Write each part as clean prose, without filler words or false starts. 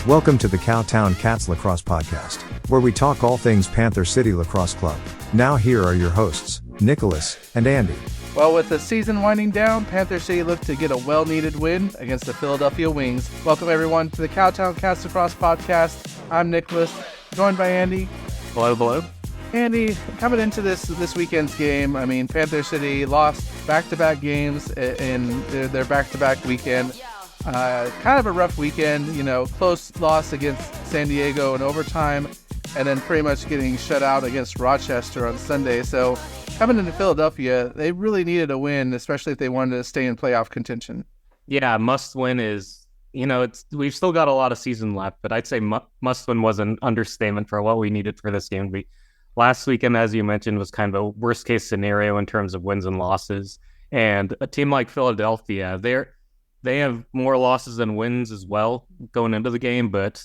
Welcome to the Cowtown Cats Lacrosse Podcast, where we talk all things Panther City Lacrosse Club. Now here are your hosts, Nicholas and Andy. Well, with the season winding down, Panther City looked to get a well-needed win against the Philadelphia Wings. Welcome everyone to the Cowtown Cats Lacrosse Podcast. I'm Nicholas, joined by Andy. Hello. Andy, coming into this weekend's game, I mean, Panther City lost back-to-back games in their back-to-back weekend. Kind of a rough weekend, close loss against San Diego in overtime, and then pretty much getting shut out against Rochester on Sunday. So coming into Philadelphia, they really needed a win, especially if they wanted to stay in playoff contention. Yeah, must win is, we've still got a lot of season left, but I'd say must win was an understatement for what we needed for this game. Last weekend, as you mentioned, was kind of a worst case scenario in terms of wins and losses. And a team like Philadelphia, they have more losses than wins as well going into the game. But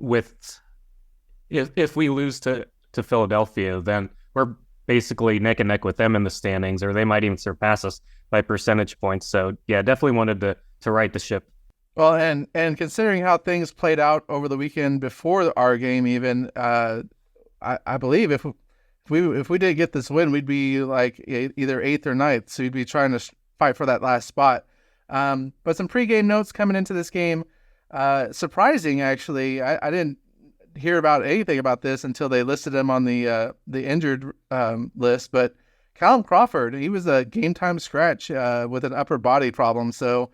if we lose to Philadelphia, then we're basically neck and neck with them in the standings, or they might even surpass us by percentage points. So yeah, definitely wanted to right the ship. Well, and considering how things played out over the weekend before our game, even I believe if we did get this win, we'd be like either 8th or 9th. So we'd be trying to fight for that last spot. But some pregame notes coming into this game. Surprising, actually. I didn't hear about anything about this until they listed him on the injured list. But Callum Crawford, he was a game time scratch with an upper body problem. So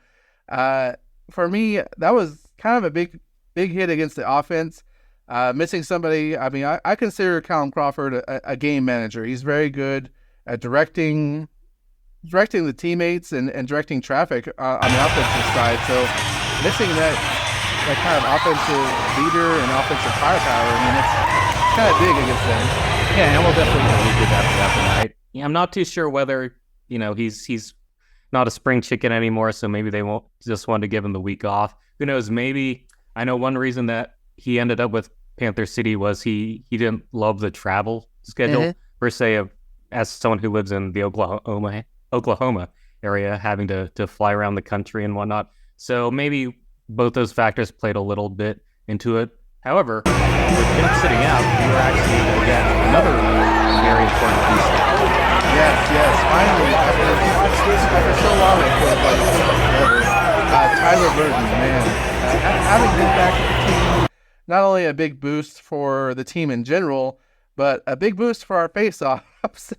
for me, that was kind of a big hit against the offense. Missing somebody. I mean, I consider Callum Crawford a game manager. He's very good at directing the teammates and directing traffic on the offensive side. So missing that kind of offensive leader and offensive firepower, I mean, it's kind of big against them. Yeah, and we'll definitely recoup after that tonight. Yeah, I'm not too sure whether he's not a spring chicken anymore, so maybe they won't just want to give him the week off. Who knows? Maybe I know one reason that he ended up with Panther City was he didn't love the travel schedule per se, as someone who lives in the Oklahoma area, having to fly around the country and whatnot. So maybe both those factors played a little bit into it. However, with him sitting out, we were actually able to get another very important piece. Yes. Finally, after so long, it feels like Tyler Burton, man. Having been back to the team, not only a big boost for the team in general, but a big boost for our face-offs.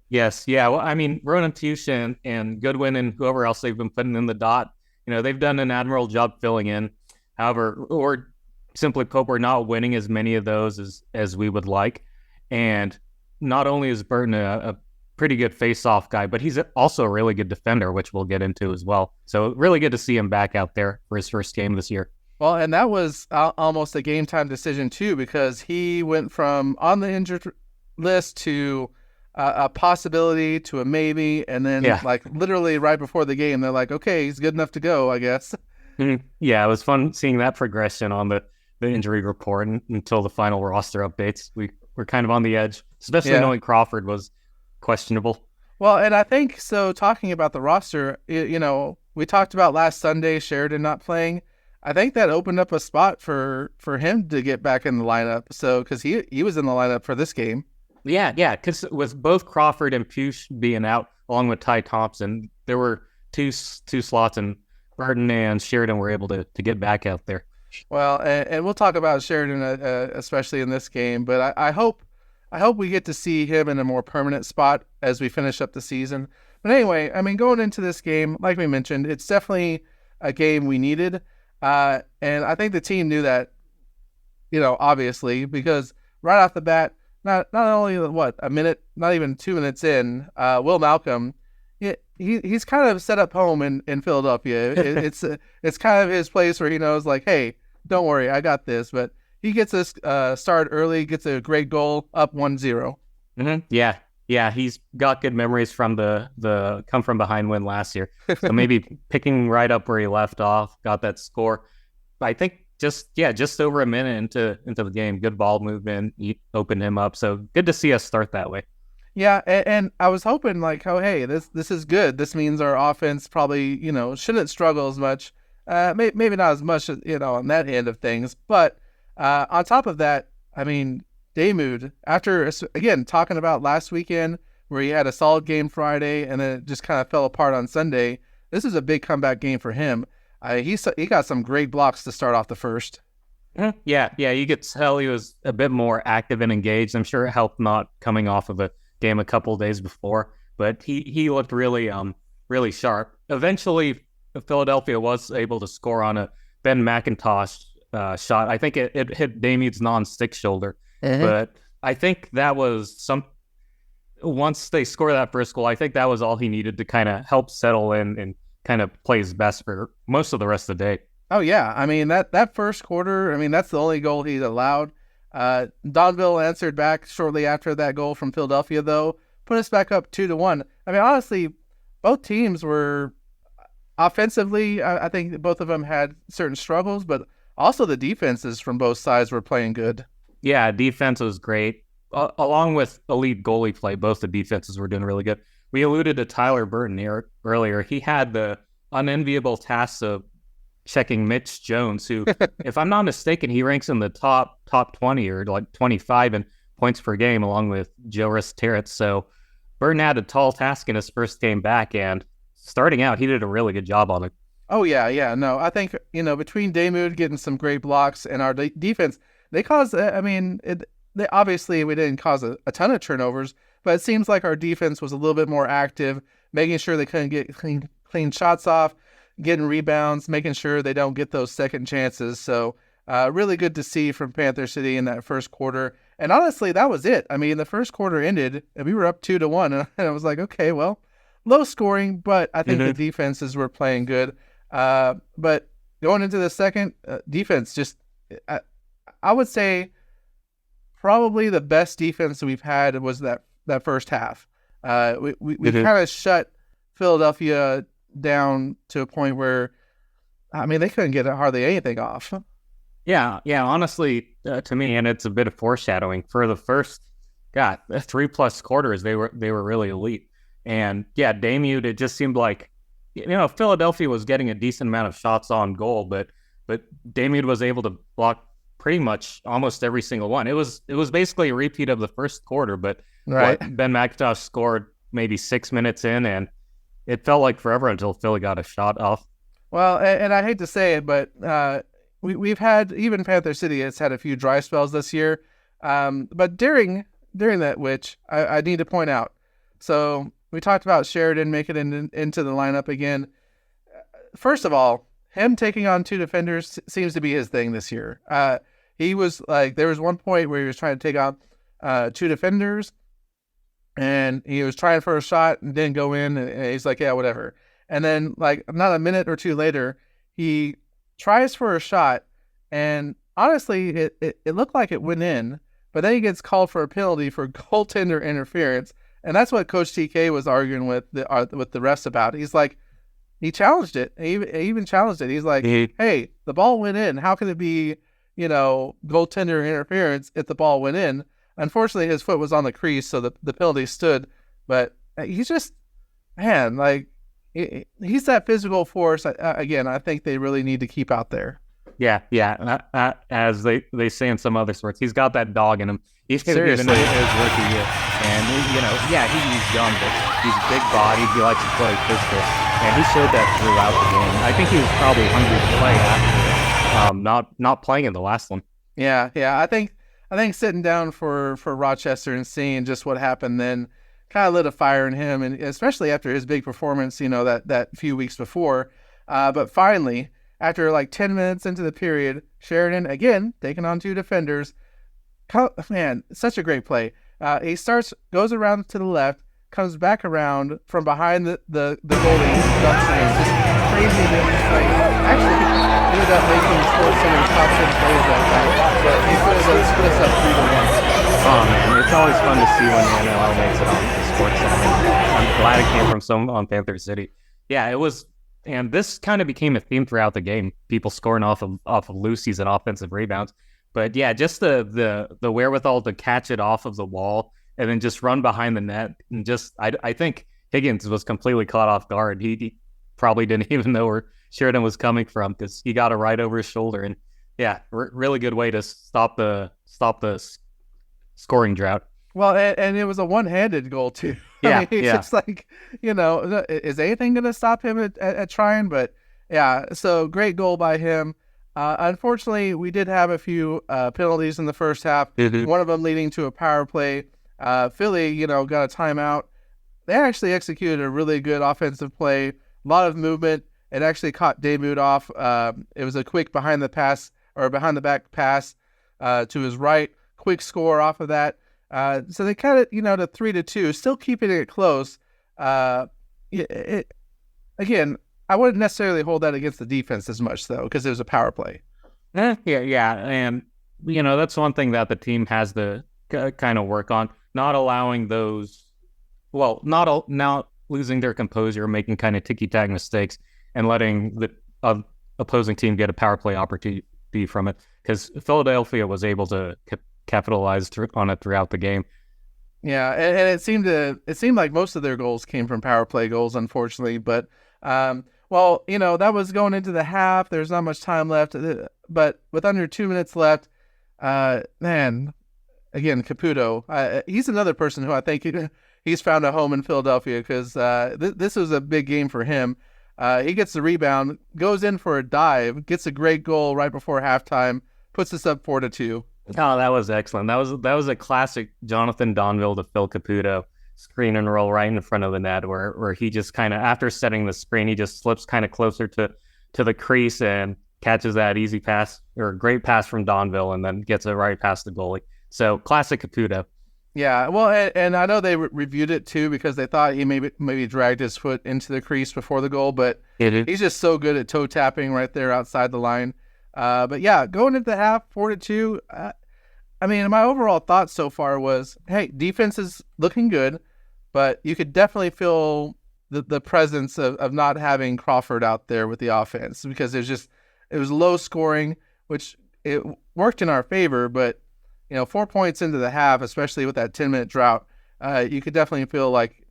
Yes, yeah. Well, I mean, Ronan Tuche and Goodwin and whoever else they've been putting in the dot, they've done an admirable job filling in. However, or simply put, we're not winning as many of those as we would like. And not only is Burton a pretty good face-off guy, but he's also a really good defender, which we'll get into as well. So really good to see him back out there for his first game this year. Well, and that was almost a game-time decision, too, because he went from on the injured list to a possibility to a maybe, and then literally right before the game, they're like, okay, he's good enough to go, I guess. Yeah, it was fun seeing that progression on the injury report until the final roster updates. We were kind of on the edge, especially knowing Crawford was questionable. Well, and I think, so talking about the roster, we talked about last Sunday, Sheridan not playing. I think that opened up a spot for him to get back in the lineup. So, because he was in the lineup for this game. Yeah, because with both Crawford and Push being out, along with Ty Thompson, there were two slots, and Burton and Sheridan were able to get back out there. Well, and we'll talk about Sheridan, especially in this game. But I hope we get to see him in a more permanent spot as we finish up the season. But anyway, I mean, going into this game, like we mentioned, it's definitely a game we needed. And I think the team knew that, obviously, because right off the bat, not only a minute, not even 2 minutes in, Will Malcom, he's kind of set up home in Philadelphia. It's kind of his place where he knows, like, hey, don't worry, I got this. But he gets us start early, gets a great goal, up 1-0. Mm-hmm. Yeah, he's got good memories from the come from behind win last year. So maybe picking right up where he left off, got that score. I think just over a minute into the game, good ball movement, he opened him up. So good to see us start that way. Yeah, and I was hoping, like, oh, hey, this is good. This means our offense probably, shouldn't struggle as much maybe not as much, on that end of things. But on top of that, I mean, Damude, after, again, talking about last weekend where he had a solid game Friday and then it just kind of fell apart on Sunday, this is a big comeback game for him. He got some great blocks to start off the first. Yeah, you could tell he was a bit more active and engaged. I'm sure it helped not coming off of a game a couple of days before, but he looked really sharp. Eventually, Philadelphia was able to score on a Ben McIntosh shot. I think it hit Damude's non-stick shoulder, but I think that was once they score that first goal, I think that was all he needed to kind of help settle in and kind of play his best for most of the rest of the day. Oh, yeah. I mean, that first quarter, I mean, that's the only goal he's allowed. Donville answered back shortly after that goal from Philadelphia, though, put us back up 2-1. I mean, honestly, both teams were offensively, I think both of them had certain struggles, but also the defenses from both sides were playing good. Yeah, defense was great. Along with elite goalie play, both the defenses were doing really good. We alluded to Tyler Burton here earlier. He had the unenviable task of checking Mitch Jones, who, if I'm not mistaken, he ranks in the top 20 or like 25 in points per game, along with Joris Terrett. So Burton had a tall task in his first game back, and starting out, he did a really good job on it. Oh, yeah. No, I think, between Damude getting some great blocks and our defense, they caused, obviously we didn't cause a ton of turnovers, but it seems like our defense was a little bit more active, making sure they couldn't get clean shots off, getting rebounds, making sure they don't get those second chances. So really good to see from Panther City in that first quarter. And honestly, that was it. I mean, the first quarter ended and we were up 2-1, and I was like, okay, well, low scoring, but I think the defenses were playing good. But going into the second, defense just, I would say probably the best defense we've had was that first half. We kind of shut Philadelphia down to a point where, I mean, they couldn't get hardly anything off. Yeah. Honestly, to me, and it's a bit of foreshadowing for the first, 3+ quarters, they were really elite. And yeah, Damude, it just seemed like, Philadelphia was getting a decent amount of shots on goal, but Damude was able to block pretty much almost every single one. It was basically a repeat of the first quarter, but right. Ben McIntosh scored maybe 6 minutes in, and it felt like forever until Philly got a shot off. Well, and I hate to say it, but we've had, even Panther City has had a few dry spells this year. But during that, which I need to point out, so we talked about Sheridan making it into the lineup again. First of all, him taking on two defenders seems to be his thing this year. He was like, there was one point where he was trying to take on two defenders, and he was trying for a shot and didn't go in, and he's like, yeah, whatever. And then, like, not a minute or two later, he tries for a shot, and honestly, it looked like it went in, but then he gets called for a penalty for goaltender interference, and that's what Coach TK was arguing with the refs about. He's like, he challenged it. He even challenged it. He's like, hey, the ball went in. How can it be, goaltender interference if the ball went in? Unfortunately, his foot was on the crease, so the penalty stood. But he's just, man, like, he's that physical force. Again, I think they really need to keep out there. Yeah. As they say in some other sports, he's got that dog in him. He's Seriously. Even in his rookie year. And, he's young, but he's big bodied. He likes to play physical. And he showed that throughout the game. I think he was probably hungry to play after not playing in the last one. Yeah. I think sitting down for Rochester and seeing just what happened then kind of lit a fire in him, and especially after his big performance, that few weeks before. But finally, after like 10 minutes into the period, Sheridan, again, taking on two defenders. Man, such a great play. He goes around to the left, comes back around from behind the goalie, dumps it in. Just crazy play. Actually, ended up making sports some of the top 10 plays that night. But he put us up 3-1. Oh man, it's always fun to see when the NLL makes it on the sports channel. I'm glad it came from someone on Panther City. Yeah, it was, and this kind of became a theme throughout the game. People scoring off of loosies and offensive rebounds. But yeah, just the wherewithal to catch it off of the wall and then just run behind the net, and just I think Higgins was completely caught off guard. He probably didn't even know where Sheridan was coming from, because he got it right over his shoulder. And yeah, really good way to stop the scoring drought. Well, and it was a one-handed goal too. Yeah, I mean, it's just like, is anything going to stop him at trying? But yeah, so great goal by him. Unfortunately, we did have a few penalties in the first half. Mm-hmm. One of them leading to a power play. Philly, got a timeout. They actually executed a really good offensive play. A lot of movement. It actually caught Damude off. It was a quick behind the back pass to his right. Quick score off of that. So they cut it, to 3-2, still keeping it close. Again, I wouldn't necessarily hold that against the defense as much, though, because it was a power play. Yeah. And, that's one thing that the team has to kind of work on. Not allowing those, not losing their composure, making kind of ticky-tack mistakes, and letting the opposing team get a power play opportunity from it. Because Philadelphia was able to capitalize on it throughout the game. Yeah, and it seemed like most of their goals came from power play goals, unfortunately. But that was going into the half. There's not much time left, but with under 2 minutes left, again, Caputo, he's another person who I think he's found a home in Philadelphia, because this was a big game for him. He gets the rebound, goes in for a dive, gets a great goal right before halftime, puts us up 4-2. Oh, that was excellent. That was a classic Jonathan Donville to Phil Caputo screen and roll right in front of the net, where he just kind of, after setting the screen, he just slips kind of closer to the crease and catches that easy pass, or a great pass from Donville, and then gets it right past the goalie. So classic Caputo. Yeah, well, and I know they reviewed it too, because they thought he maybe dragged his foot into the crease before the goal, but he's just so good at toe tapping right there outside the line. But yeah, going into the half, 4-2. My overall thought so far was, hey, defense is looking good, but you could definitely feel the presence of not having Crawford out there with the offense, because it was low scoring, which it worked in our favor, but 4 points into the half, especially with that 10-minute drought, you could definitely feel like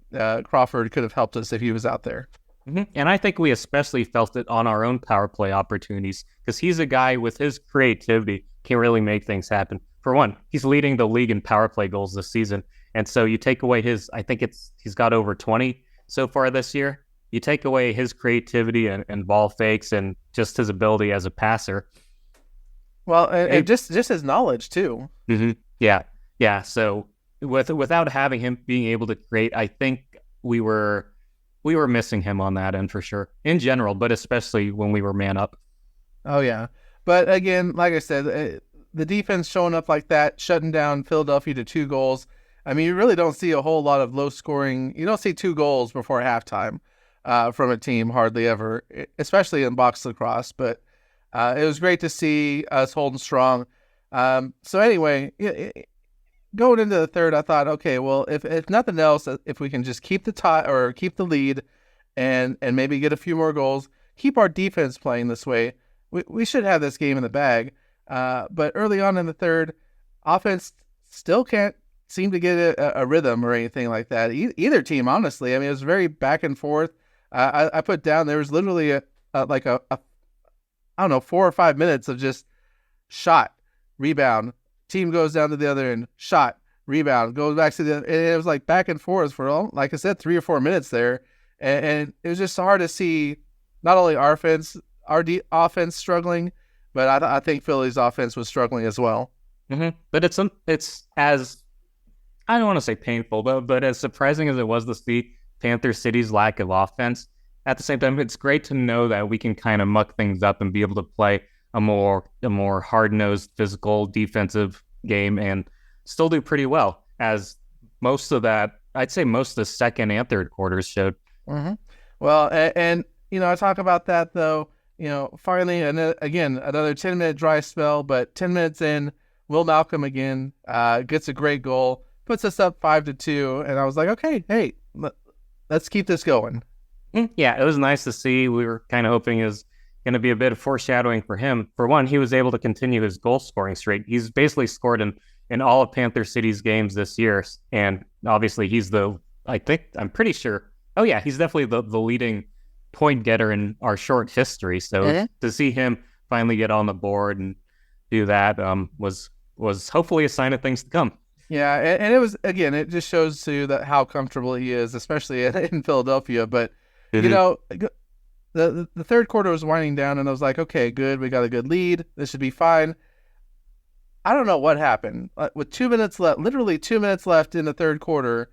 Crawford could have helped us if he was out there. Mm-hmm. And I think we especially felt it on our own power play opportunities, because he's a guy with his creativity can really make things happen. For one, he's leading the league in power play goals this season. And so you take away he's got over 20 so far this year. You take away his creativity and ball fakes and just his ability as a passer. Well, and just his knowledge too. Mm-hmm. Yeah. So without having him being able to create, I think we were missing him on that end for sure, in general, but especially when we were man up. Oh yeah, but again, like I said, the defense showing up like that, shutting down Philadelphia to 2 goals. You really don't see a whole lot of low scoring. You don't see 2 goals before halftime from a team, hardly ever, especially in box lacrosse. But it was great to see us holding strong. So anyway, going into the third, I thought, okay, well, if nothing else, if we can just keep the tie or keep the lead, and maybe get a few more goals, keep our defense playing this way, we should have this game in the bag. But early on in the third, offense still can't seem to get a rhythm or anything like that. Either team, honestly. It was very back and forth. I put down, there was literally a 4 or 5 minutes of just shot, rebound, team goes down to the other end, shot, rebound, goes back to the other, and it was like back and forth for, like I said, 3 or 4 minutes there. And it was just hard to see not only our offense struggling, but I think Philly's offense was struggling as well. Mm-hmm. But it's as, I don't want to say painful, but as surprising as it was to see Panther City's lack of offense, at the same time, it's great to know that we can kind of muck things up and be able to play a more hard-nosed, physical, defensive game and still do pretty well, as most of that, I'd say most of the second and third quarters showed. Mm-hmm. Well, and I talk about that, though, finally, and again, another 10-minute dry spell, but 10 minutes in, Will Malcom again gets a great goal, puts us up 5-2, and I was like, okay, hey, let's keep this going. Yeah, it was nice to see. We were kind of hoping it was going to be a bit of foreshadowing for him. For one, he was able to continue his goal scoring streak. He's basically scored in all of Panther City's games this year, and obviously he's I'm pretty sure. Oh yeah, he's definitely the leading point getter in our short history. So to see him finally get on the board and do that was hopefully a sign of things to come. Yeah, and it was, again, it just shows to that how comfortable he is, especially in Philadelphia. But you know, the third quarter was winding down, and I was like, okay, good, we got a good lead, this should be fine. I don't know what happened with 2 minutes left, literally 2 minutes left in the third quarter.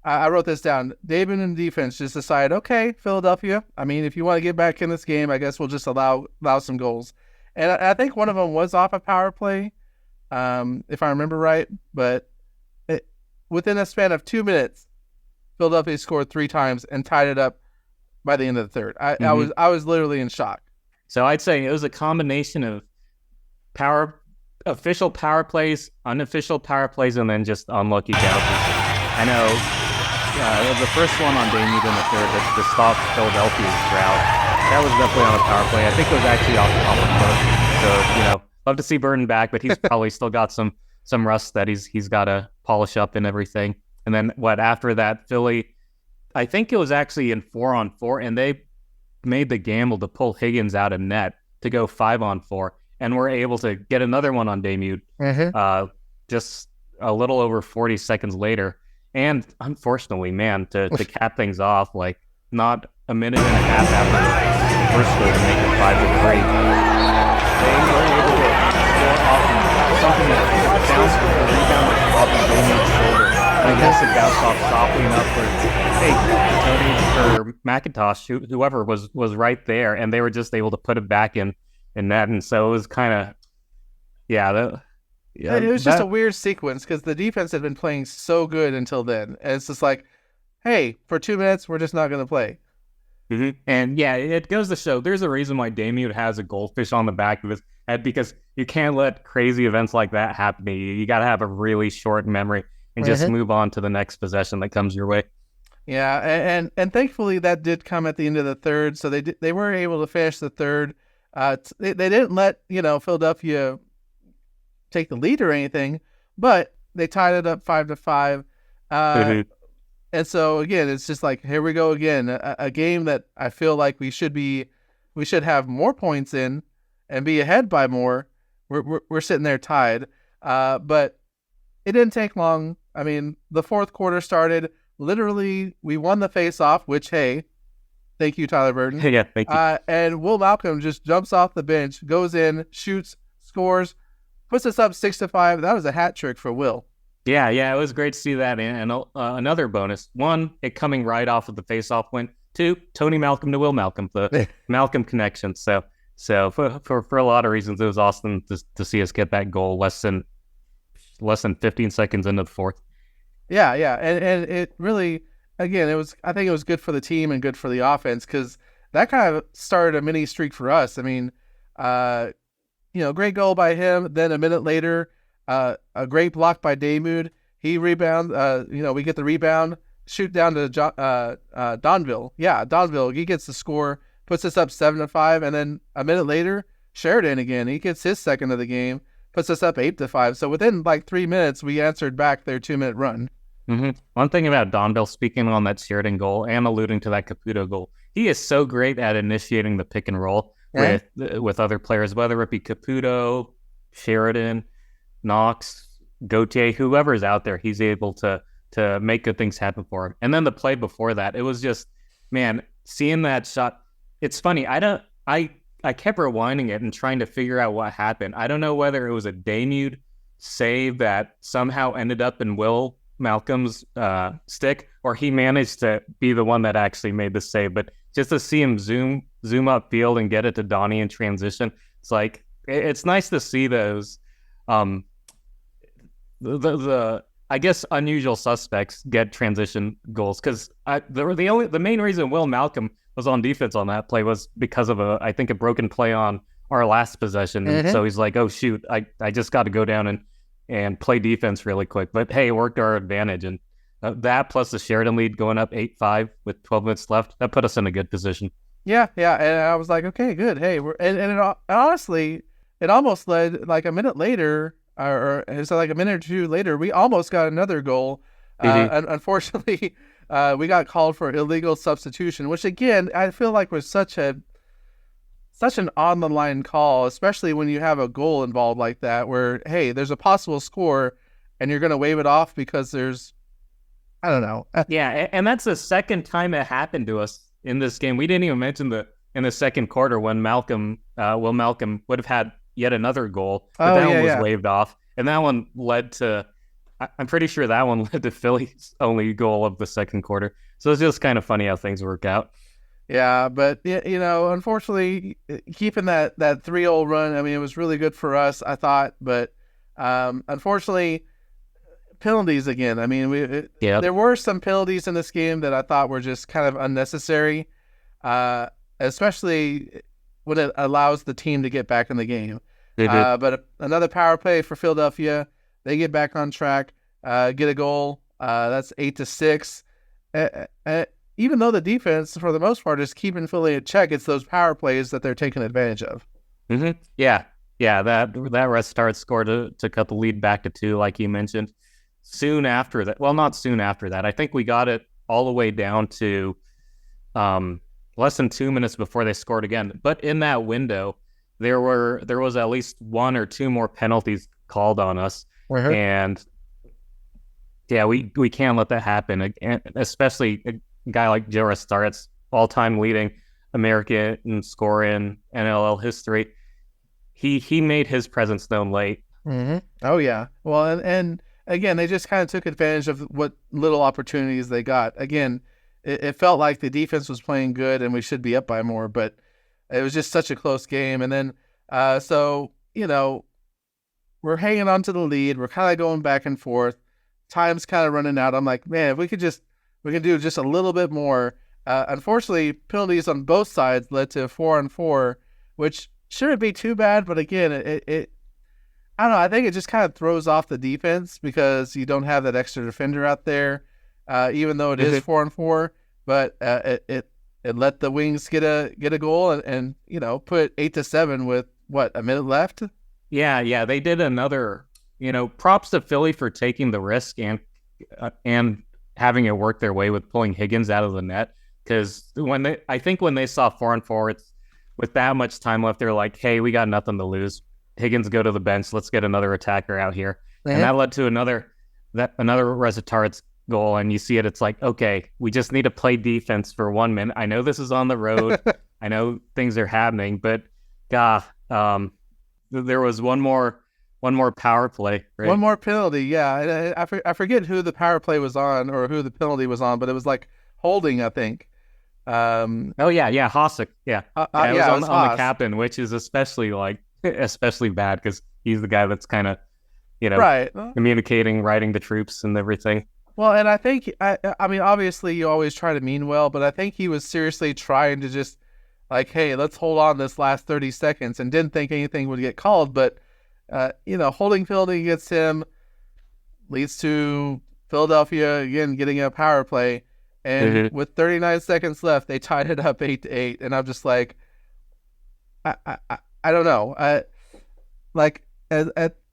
I wrote this down. David and defense just decided, okay, Philadelphia, I mean, if you want to get back in this game, I guess we'll just allow some goals. And I think one of them was off a power play, if I remember right. But within a span of 2 minutes, Philadelphia scored 3 times and tied it up by the end of the third. I was literally in shock. So I'd say it was a combination of official power plays, unofficial power plays, and then just unlucky bounces. I know the first one on Damude in the third to stop Philadelphia's drought. That was definitely on a power play. I think it was actually off the Burton. So, love to see Burton back, but he's probably still got some rust that he's got to polish up and everything. And then after that, Philly, I think it was actually in 4-on-4, and they made the gamble to pull Higgins out of net to go 5-on-4, and were able to get another one on Damude just a little over 40 seconds later. And unfortunately, man, to cap things off, like not a minute and a half after the first goal to make it 5-3, they were able to score off something that bounced with the rebound off of Damude's shoulder. I guess it bounced off softly enough for Tony or McIntosh, whoever was right there, and they were just able to put it back in net. And so it was kind of, it was just a weird sequence because the defense had been playing so good until then. And it's just like, hey, for 2 minutes, we're just not going to play. And yeah, it goes to show there's a reason why Damude has a goldfish on the back of his head, because you can't let crazy events like that happen to you. You got to have a really short memory and just move on to the next possession that comes your way. Yeah, and thankfully that did come at the end of the third, so they were able to finish the third. They didn't let Philadelphia take the lead or anything, but they tied it up 5-5. And so again, it's just like, here we go again, a game that I feel like we should have more points in and be ahead by more. We're sitting there tied, but it didn't take long. I mean, the fourth quarter started. Literally, we won the face-off, which, hey, thank you, Tyler Burton. Yeah, thank you. And Will Malcom just jumps off the bench, goes in, shoots, scores, puts us up 6-5. That was a hat trick for Will. Yeah, it was great to see that. And another bonus: 1, it coming right off of the face-off win. 2, Tony Malcom to Will Malcom, the Malcom connection. So for a lot of reasons, it was awesome to see us get that goal less than 15 seconds into the fourth. Yeah, and it really, again, I think it was good for the team and good for the offense, because that kind of started a mini streak for us. I mean, great goal by him. Then a minute later, a great block by Damude. He rebound. We get the rebound, shoot down to Donville. Yeah, Donville. He gets the score, puts us up 7-5, and then a minute later, Sheridan again. He gets his second of the game, puts us up 8-5. So within like 3 minutes, we answered back their 2-minute run. One thing about Donville, speaking on that Sheridan goal and alluding to that Caputo goal, he is so great at initiating the pick and roll with other players, whether it be Caputo, Sheridan, Knox, Gauthier, whoever's out there. He's able to make good things happen for him. And then the play before that, it was just, man, seeing that shot. It's funny. I kept rewinding it and trying to figure out what happened. I don't know whether it was a Damude save that somehow ended up in Will Malcom's stick, or he managed to be the one that actually made the save. But just to see him zoom up field and get it to Donnie in transition, it's like, it's nice to see those the I guess unusual suspects get transition goals, because the main reason Will Malcom was on defense on that play was because of a broken play on our last possession. And so he's like, oh shoot, I just got to go down and play defense really quick. But hey, it worked to our advantage. And that plus the Sheridan lead going up 8-5 with 12 minutes left, that put us in a good position. Yeah. And I was like, okay, good. Hey, honestly, it almost led like a minute later, or so like a minute or two later, we almost got another goal. Unfortunately, we got called for illegal substitution, which again I feel like was such an on the line call, especially when you have a goal involved like that, where hey, there's a possible score, and you're going to wave it off because there's, I don't know. Yeah, and that's the second time it happened to us in this game. We didn't even mention in the second quarter when Malcom would have had yet another goal, but that one was waved off, and that one led to, I'm pretty sure that one led to Philly's only goal of the second quarter. So it's just kind of funny how things work out. Yeah, but unfortunately, keeping that 3-0 run, I mean, it was really good for us, I thought, but unfortunately, penalties again. I mean, there were some penalties in this game that I thought were just kind of unnecessary, especially when it allows the team to get back in the game. But another power play for Philadelphia. They get back on track, get a goal. That's 8-6. Even though the defense, for the most part, is keeping Philly in check, it's those power plays that they're taking advantage of. Mm-hmm. Yeah. That restart score to cut the lead back to 2, like you mentioned. Soon after that, well, not soon after that, I think we got it all the way down to less than 2 minutes before they scored again. But in that window, there was at least 1 or 2 more penalties called on us, and yeah, we can't let that happen. And especially a guy like Joe Starrett's all-time leading American scorer in NLL history. He made his presence known late. Mm-hmm. Oh yeah, well, and again, they just kind of took advantage of what little opportunities they got. Again, it felt like the defense was playing good and we should be up by more, but it was just such a close game. And then, we're hanging on to the lead. We're kind of going back and forth. Time's kind of running out. I'm like, man, if we can do just a little bit more. Unfortunately, penalties on both sides led to a 4-on-4, which shouldn't be too bad. But again, it I don't know. I think it just kind of throws off the defense because you don't have that extra defender out there, even though it is 4-on-4. But it let the Wings get a goal and put 8-7 with a minute left. Yeah, they did another. Props to Philly for taking the risk and having it work their way with pulling Higgins out of the net. Because when they saw 4-on-4, it's with that much time left, they're like, hey, we got nothing to lose. Higgins, go to the bench. Let's get another attacker out here. And that led to another Resetard's goal. And you see it. It's like, okay, we just need to play defense for 1 minute. I know this is on the road. I know things are happening, but there was one more power play. Right? One more penalty. Yeah. I forget who the power play was on or who the penalty was on, but it was like holding, I think. Hossack. Yeah. It was on the captain, which is especially bad because he's the guy that's kind of, communicating, writing the troops and everything. Well, and I think, I mean, obviously you always try to mean well, but I think he was seriously trying to just like, hey, let's hold on this last 30 seconds and didn't think anything would get called. But, holding penalty against him leads to Philadelphia, again, getting a power play. And with 39 seconds left, they tied it up 8-8. And I'm just like, I don't know.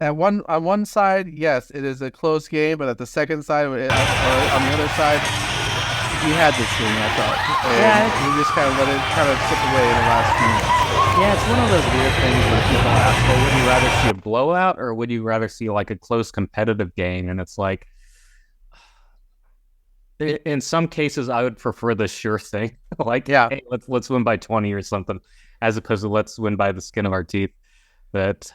On one side, yes, it is a close game, but at the second side, or on the other side, we had this game, I thought. And we just kind of let it kind of slip away in the last few minutes. Yeah, it's one of those weird things where people ask, well, would you rather see a blowout or would you rather see like a close competitive game? And it's like, in some cases, I would prefer the sure thing. Hey, let's win by 20 or something, as opposed to let's win by the skin of our teeth. But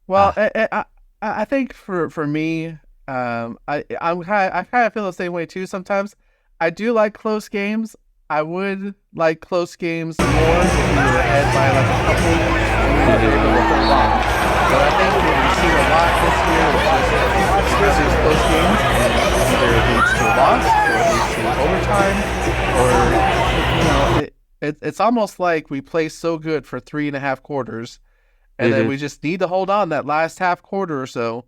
I think for me, I kind of feel the same way too. Sometimes I do like close games. I would like close games more if we were ahead by like a couple and we were able to hold on. But I think what we've seen a lot this year is just these close games, and either it leads to a loss or it leads to overtime, or it's almost like we play so good for 3.5 quarters. And then we just need to hold on that last half quarter or so,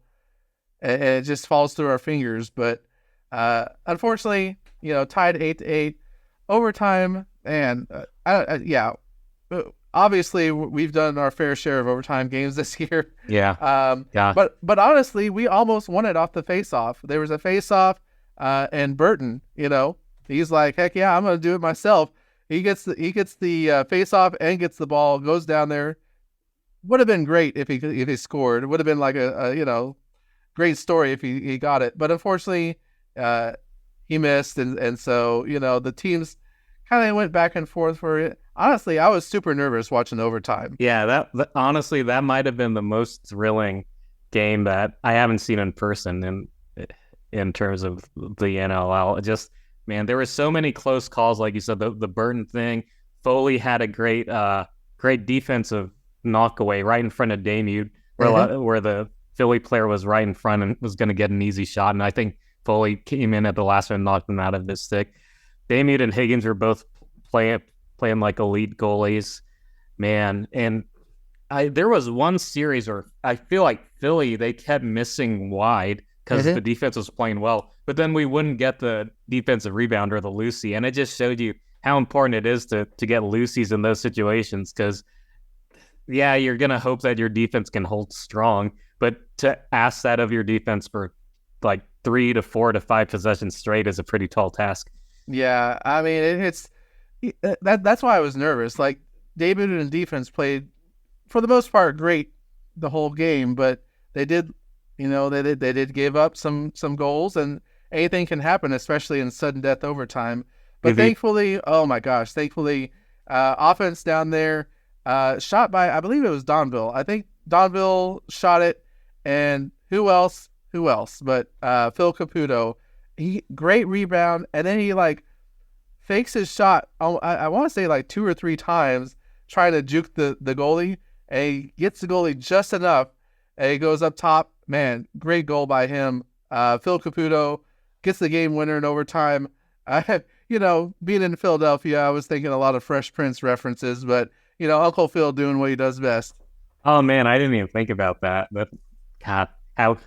and it just falls through our fingers. But unfortunately, tied 8-8, overtime, and obviously we've done our fair share of overtime games this year. Yeah. But honestly, we almost won it off the face-off. There was a face-off, and Burton, He's like, heck yeah, I'm gonna do it myself. He gets the face off and gets the ball, goes down there. Would have been great if he scored. It would have been like a great story if he got it. But unfortunately, he missed, and so the teams kind of went back and forth for it. Honestly, I was super nervous watching overtime. Yeah, that honestly, that might have been the most thrilling game that I haven't seen in person in terms of the NLL. Just, man, there were so many close calls, like you said, the Burton thing. Foley had a great defensive knockaway right in front of Damude, where the Philly player was right in front and was going to get an easy shot, and I think Foley came in at the last one and knocked him out of his stick. Damude and Higgins were both playing like elite goalies, man. And there was one series where I feel like Philly, they kept missing wide because the defense was playing well, but then we wouldn't get the defensive rebound or the Lucy, and it just showed you how important it is to get Lucy's in those situations, because yeah, you're going to hope that your defense can hold strong, but to ask that of your defense for like 3 to 4 to 5 possessions straight is a pretty tall task. Yeah, I mean, that's why I was nervous. Like, David and defense played, for the most part, great the whole game, but they did give up some goals, and anything can happen, especially in sudden death overtime. But thankfully, offense down there, shot by, I believe it was Donville. I think Donville shot it, and who else? But Phil Caputo, great rebound, and then he fakes his shot. I want to say like 2 or 3 times, trying to juke the goalie, and he gets the goalie just enough, and he goes up top. Man, great goal by him. Phil Caputo gets the game winner in overtime. Being in Philadelphia, I was thinking a lot of Fresh Prince references, but Uncle Phil doing what he does best. Oh man, I didn't even think about that. But God, how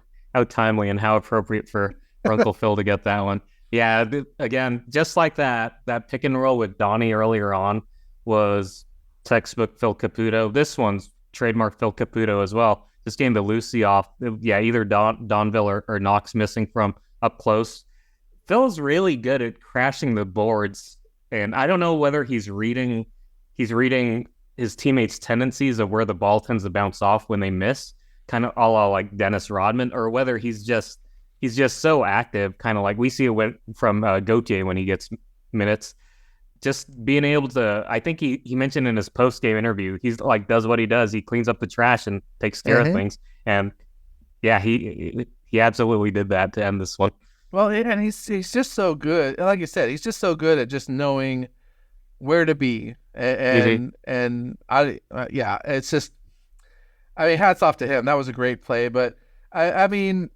timely and how appropriate for Uncle Phil to get that one. Yeah, again, just like that pick and roll with Donnie earlier on was textbook Phil Caputo. This one's trademark Phil Caputo as well. Just getting the Lucy off. Yeah, either Donville or Knox missing from up close. Phil's really good at crashing the boards, and I don't know whether he's reading his teammates' tendencies of where the ball tends to bounce off when they miss, kind of a la like Dennis Rodman, or whether he's just so active, kind of like we see it from Gauthier when he gets minutes. Just being able to, I think he mentioned in his post-game interview, he's like does what he does. He cleans up the trash and takes care of things. And yeah, he absolutely did that to end this one. Well, and he's just so good. Like you said, he's just so good at just knowing where to be. And it's just, I mean, hats off to him. That was a great play. But I mean,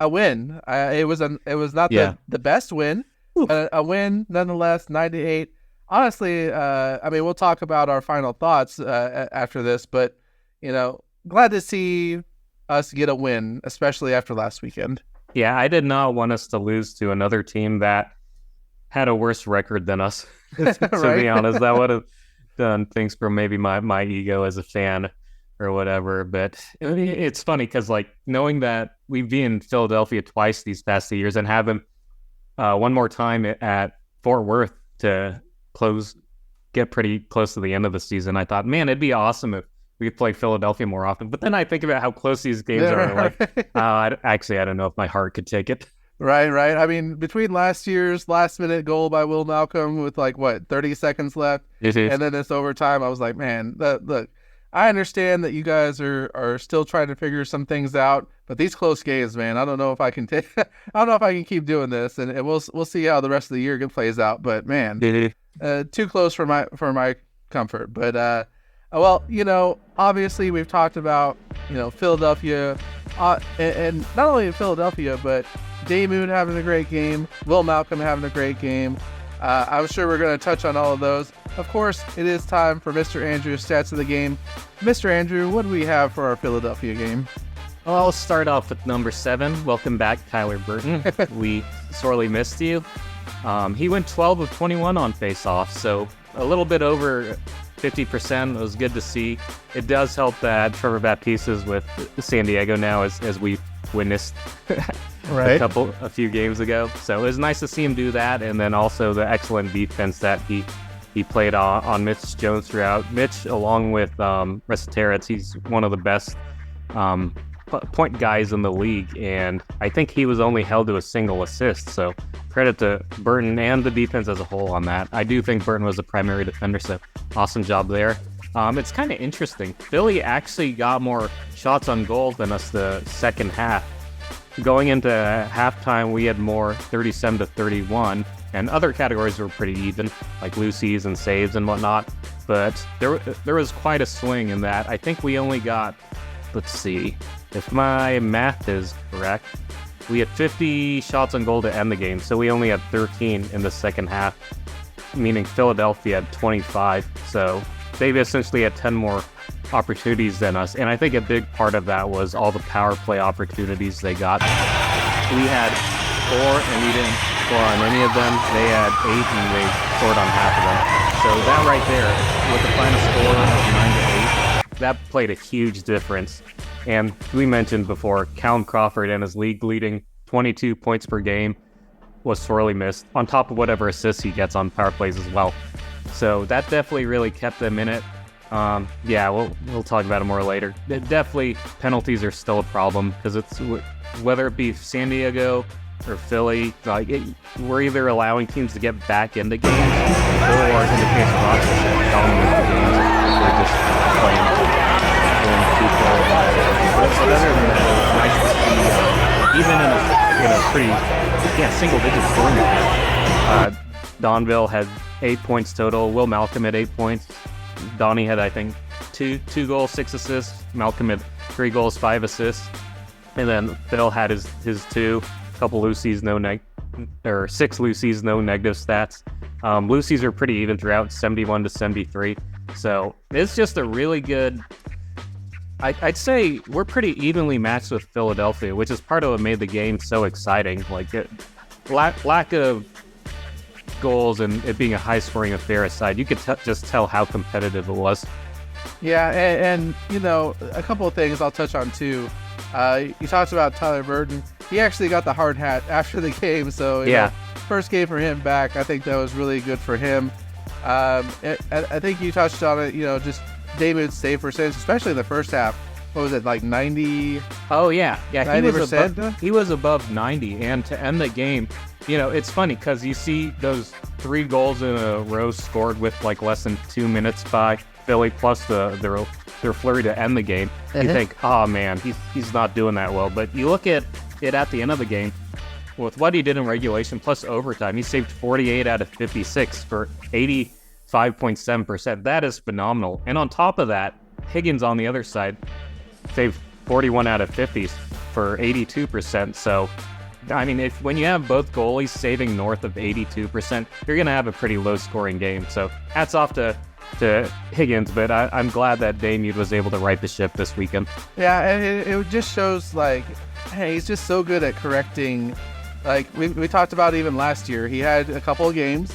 a win. It was not the best win. A win nonetheless, 9-8. Honestly, I mean, we'll talk about our final thoughts after this, but glad to see us get a win, especially after last weekend. Yeah, I did not want us to lose to another team that had a worse record than us. To be honest, that would have done things for maybe my ego as a fan or whatever. But it's funny because knowing that we've been in Philadelphia twice these past 2 years and have them one more time at Fort Worth to get pretty close to the end of the season, I thought, man, it'd be awesome if we could play Philadelphia more often. But then I think about how close these games are. I don't know if my heart could take it. Right. I mean, between last year's last-minute goal by Will Malcom with 30 seconds left, and then this overtime, I was like, man, look, I understand that you guys are still trying to figure some things out, but these close games, man, I don't know if I can keep doing this, and we'll see how the rest of the year plays out. But man, too close for my comfort. But well, obviously we've talked about Philadelphia, and not only Philadelphia, but Damude having a great game, Will Malcom having a great game. I'm sure we're going to touch on all of those. Of course, it is time for Mr. Andrew's stats of the game. Mr. Andrew, what do we have for our Philadelphia game? Well, I'll start off with number 7. Welcome back, Tyler Burton. We sorely missed you. He went 12 of 21 on face-offs, so a little bit over 50%. It was good to see. It does help that Trevor Baptiste is with San Diego now, as we've witnessed right. a few games ago. So it was nice to see him do that, and then also the excellent defense that he played on Mitch Jones throughout. Mitch, along with Resiteritz, he's one of the best point guys in the league, and I think he was only held to a single assist. So credit to Burton and the defense as a whole on that. I do think Burton was the primary defender, so awesome job there. It's kind of interesting. Philly actually got more shots on goal than us the second half. Going into halftime, we had more 37-31, and other categories were pretty even, like loosies and saves and whatnot. But there was quite a swing in that. I think we only got, let's see, if my math is correct, we had 50 shots on goal to end the game, so we only had 13 in the second half, meaning Philadelphia had 25. So they essentially had 10 more opportunities than us, and I think a big part of that was all the power play opportunities they got. We had 4 and we didn't score on any of them. They had 8 and they scored on half of them. So that right there, with the final score of 9-8, that played a huge difference. And we mentioned before, Callum Crawford and his league-leading 22 points per game was sorely missed, on top of whatever assists he gets on power plays as well. So that definitely really kept them in it. Yeah, we'll talk about it more later. Definitely, penalties are still a problem because it's whether it be San Diego or Philly, we're either allowing teams to get back into games, or in the case of Rochester, dominate the games. We're just playing people. But other than that, it's nice to see, even in a pretty single-digit scoring match. Donville had 8 points total. Will Malcom had 8 points. Donnie had, I think, two goals, 6 assists. Malcom had 3 goals, 5 assists. And then Phil had his 2, couple loosies, 6 loosies, no negative stats. Loosies are pretty even throughout, 71-73. So it's just a really good. I'd say we're pretty evenly matched with Philadelphia, which is part of what made the game so exciting. Like lack of goals and it being a high-scoring affair aside, you could just tell how competitive it was. Yeah, and a couple of things I'll touch on too. You talked about Tyler Burton. He actually got the hard hat after the game, so first game for him back. I think that was really good for him. I think you touched on it. Just Damude's save percentage, especially in the first half. What was it, like 90? Oh yeah. 90%? He was above 90, and to end the game, it's funny because you see those 3 goals in a row scored with like less than 2 minutes by Philly, plus their flurry to end the game. You think, oh man, he's not doing that well. But you look at it at the end of the game, with what he did in regulation plus overtime, he saved 48 out of 56 for 85.7%. That is phenomenal. And on top of that, Higgins on the other side saved 41 out of 50 for 82%. So, I mean, when you have both goalies saving north of 82%, you're going to have a pretty low-scoring game. So, hats off to Higgins, but I'm glad that Damude was able to right the ship this weekend. Yeah, and it just shows, hey, he's just so good at correcting. We talked about even last year, he had a couple of games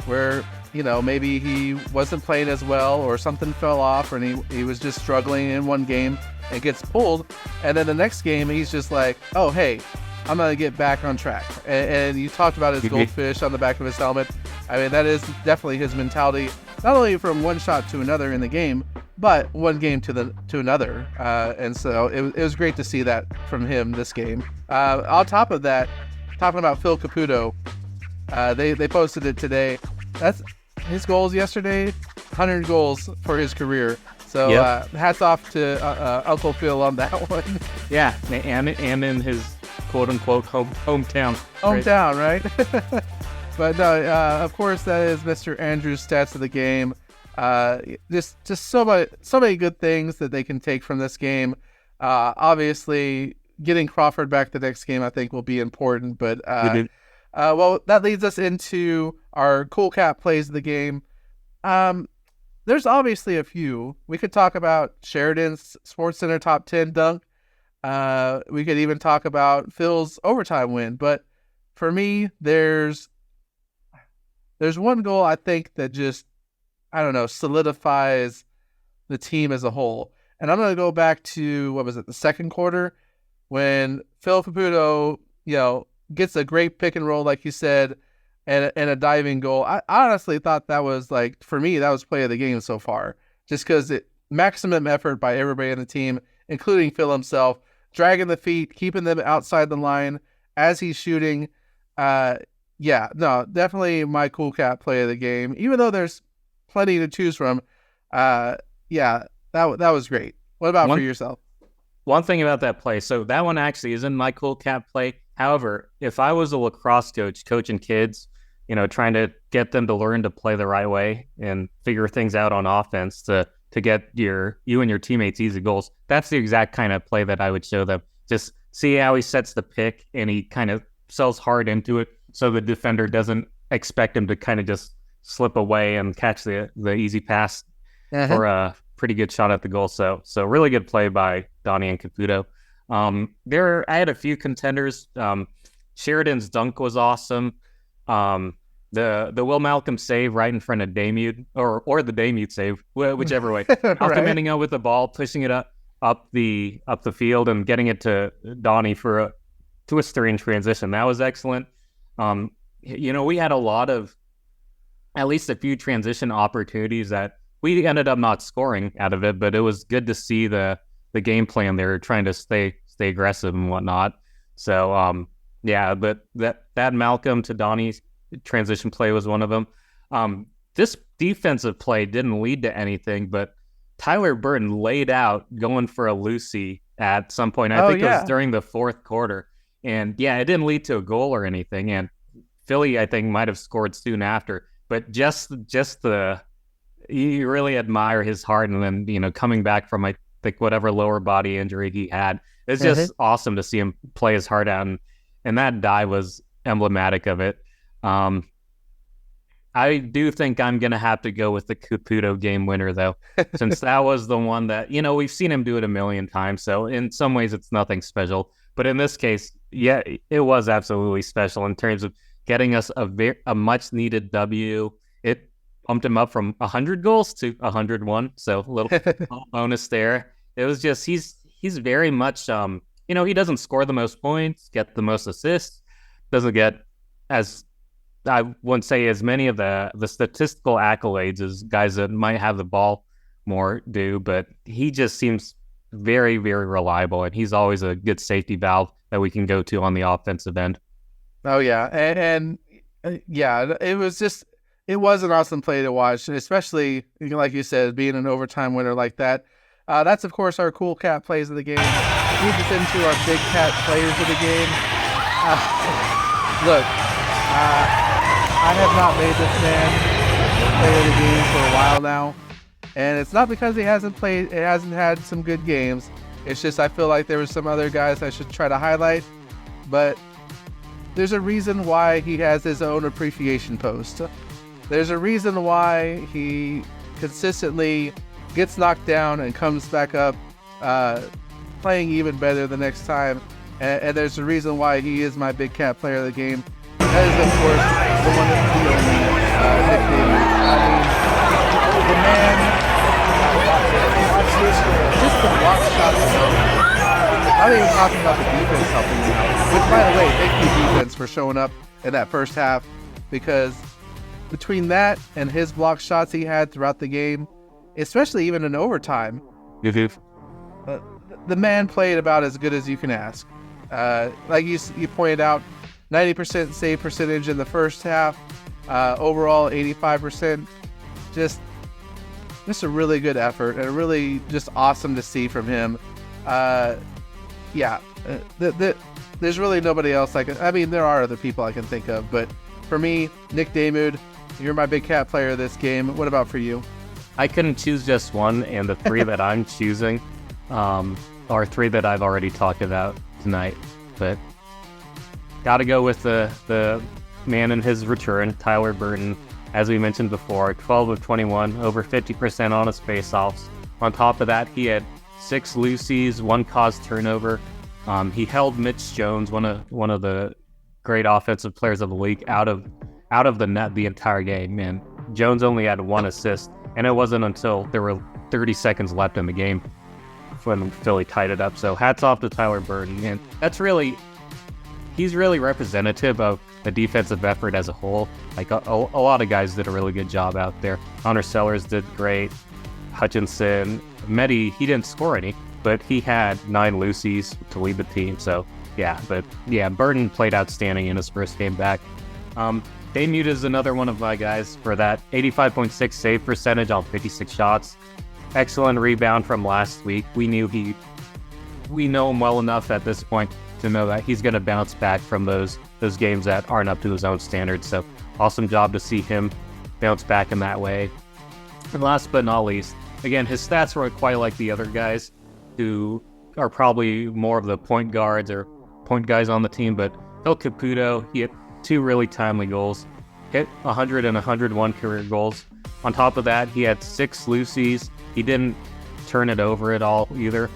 where, maybe he wasn't playing as well or something fell off and he was just struggling in one game and gets pulled. And then the next game, he's just like, oh, hey, I'm going to get back on track. And you talked about his goldfish on the back of his helmet. I mean, that is definitely his mentality, not only from one shot to another in the game, but one game to another. And so it was great to see that from him this game. On top of that, talking about Phil Caputo, they posted it today. That's his goals yesterday, 100 goals for his career. So hats off to Uncle Phil on that one. Yeah, and in his quote-unquote hometown. Hometown, right? But no, of course, that is Mr. Andrew's stats of the game. Just so many good things that they can take from this game. Obviously, getting Crawford back the next game, I think, will be important. But well, that leads us into our cool cat plays of the game. There's obviously a few. We could talk about Sheridan's SportsCenter top 10 dunk. We could even talk about Phil's overtime win. But for me, there's one goal I think that just, solidifies the team as a whole. And I'm going to go back to, the second quarter when Phil Caputo gets a great pick and roll, like you said, and a diving goal. I honestly thought that was, like, for me, that was play of the game so far, just because maximum effort by everybody on the team, including Phil himself, dragging the feet, keeping them outside the line as he's shooting. Definitely my cool cat play of the game, even though there's plenty to choose from. That was great. What about for yourself? One thing about that play, so that one actually isn't my cool cat play. However, if I was a lacrosse coach coaching kids, trying to get them to learn to play the right way and figure things out on offense to get you and your teammates easy goals, that's the exact kind of play that I would show them. Just see how he sets the pick and he kind of sells hard into it so the defender doesn't expect him to kind of just slip away and catch the easy pass for a pretty good shot at the goal. So really good play by Donnie and Caputo. I had a few contenders. Sheridan's dunk was awesome. The Will Malcom save right in front of Damude, or the Damude save, whichever way. Malcom ending up with the ball, pushing it up the field and getting it to Donnie for a twister in transition. That was excellent. We had a lot of, at least a few transition opportunities that we ended up not scoring out of it, but it was good to see the game plan there, trying to stay aggressive and whatnot. So but that Malcom to Donnie's transition play was one of them. This defensive play didn't lead to anything, but Tyler Burton laid out going for a Lucy at some point. I think it was during the fourth quarter. And it didn't lead to a goal or anything. And Philly, I think, might have scored soon after. But just you really admire his heart. And then, coming back from, I think, whatever lower body injury he had, it's just awesome to see him play his heart out. And that dive was emblematic of it. I do think I'm going to have to go with the Caputo game winner, though, since that was the one that, we've seen him do it a million times. So in some ways, it's nothing special. But in this case, it was absolutely special in terms of getting us a much-needed W. It bumped him up from 100 goals to 101, so a little bonus there. It was just, he's very much, he doesn't score the most points, get the most assists, doesn't get as, I wouldn't say as many of the statistical accolades as guys that might have the ball more do, but he just seems very, very reliable, and he's always a good safety valve that we can go to on the offensive end. Oh, yeah. And it was an awesome play to watch, especially, like you said, being an overtime winner like that. That's, of course, our cool cat plays of the game. Leads us into our big cat players of the game. Look, I have not made this man player of the game for a while now. And it's not because he hasn't had some good games. It's just I feel like there were some other guys I should try to highlight. But there's a reason why he has his own appreciation post. There's a reason why he consistently gets knocked down and comes back up, playing even better the next time. And there's a reason why he is my big cat player of the game. That is, of course, the one that's the only nickname. I mean, the man, just the block shots. I'm not even talking about the defense helping him out. Which, by the way, thank you, defense, for showing up in that first half, because between that and his block shots he had throughout the game, especially even in overtime, the man played about as good as you can ask. Like you pointed out, 90% save percentage in the first half, overall 85%. Just a really good effort, and really just awesome to see from him. There's really nobody else there are other people I can think of, but for me, Nick Damude, you're my big cat player of this game. What about for you? I couldn't choose just one, and the three that I'm choosing are three that I've already talked about tonight, but gotta go with the man in his return, Tyler Burton. As we mentioned before, 12 of 21, over 50% on his faceoffs. On top of that, he had 6 Lucies, 1 caused turnover. He held Mitch Jones, one of the great offensive players of the league, out of the net the entire game. And Jones only had 1 assist, and it wasn't until there were 30 seconds left in the game when Philly tied it up. So hats off to Tyler Burton, and that's really he's really representative of the defensive effort as a whole. Like a lot of guys did a really good job out there. Connor Sellers did great. Hutchinson, Medi, he didn't score any, but he had 9 loosies to lead the team. So Burton played outstanding in his first game back. Damude is another one of my guys for that 85.6 save percentage on 56 shots. Excellent rebound from last week. We know him well enough at this point to know that he's going to bounce back from those games that aren't up to his own standards. So awesome job to see him bounce back in that way. And last but not least, again, his stats weren't quite like the other guys who are probably more of the point guards or point guys on the team, but Phil Caputo, he had 2 really timely goals, hit 100 and 101 career goals. On top of that, he had 6 loosies. He didn't turn it over at all either.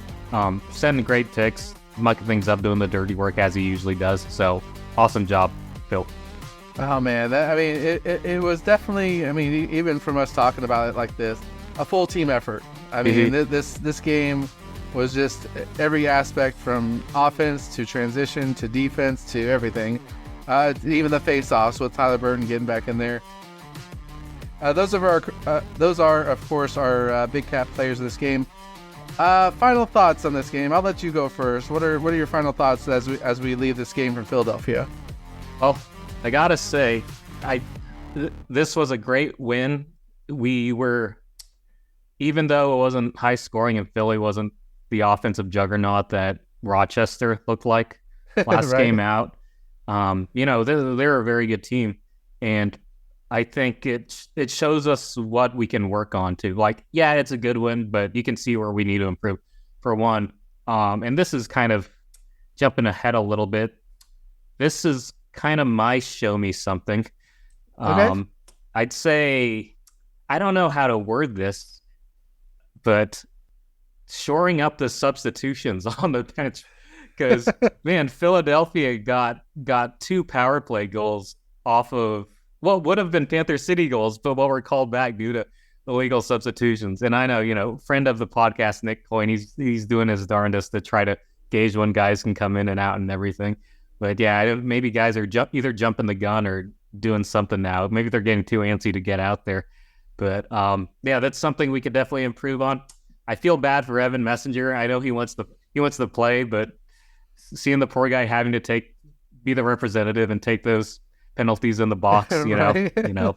Sending great picks, mucking things up, doing the dirty work as he usually does. So awesome job, Phil. Oh man, it was definitely, even from us talking about it like this, a full team effort. This game was just every aspect from offense to transition to defense to everything. Even the face-offs with Tyler Burton getting back in there. Those are of course our big cap players of this game. Final thoughts on this game. I'll let you go first. What are your final thoughts as we leave this game from Philadelphia? Well, I gotta say, this was a great win. We were, even though it wasn't high scoring and Philly wasn't the offensive juggernaut that Rochester looked like last right. game out. They're a very good team, and I think it shows us what we can work on too. Like, yeah, it's a good win, but you can see where we need to improve. For one, and this is kind of jumping ahead a little bit. This is kind of my show me something. Okay. I'd say, I don't know how to word this, but shoring up the substitutions on the bench. Because, man, Philadelphia got 2 power play goals off of what would have been Panther City goals, but what were called back due to illegal substitutions. And I know, friend of the podcast, Nick Coyne, he's doing his darndest to try to gauge when guys can come in and out and everything. But yeah, maybe guys are either jumping the gun or doing something now. Maybe they're getting too antsy to get out there. But that's something we could definitely improve on. I feel bad for Evan Messenger. I know he wants to play, but seeing the poor guy having to be the representative and take those penalties in the box, Right.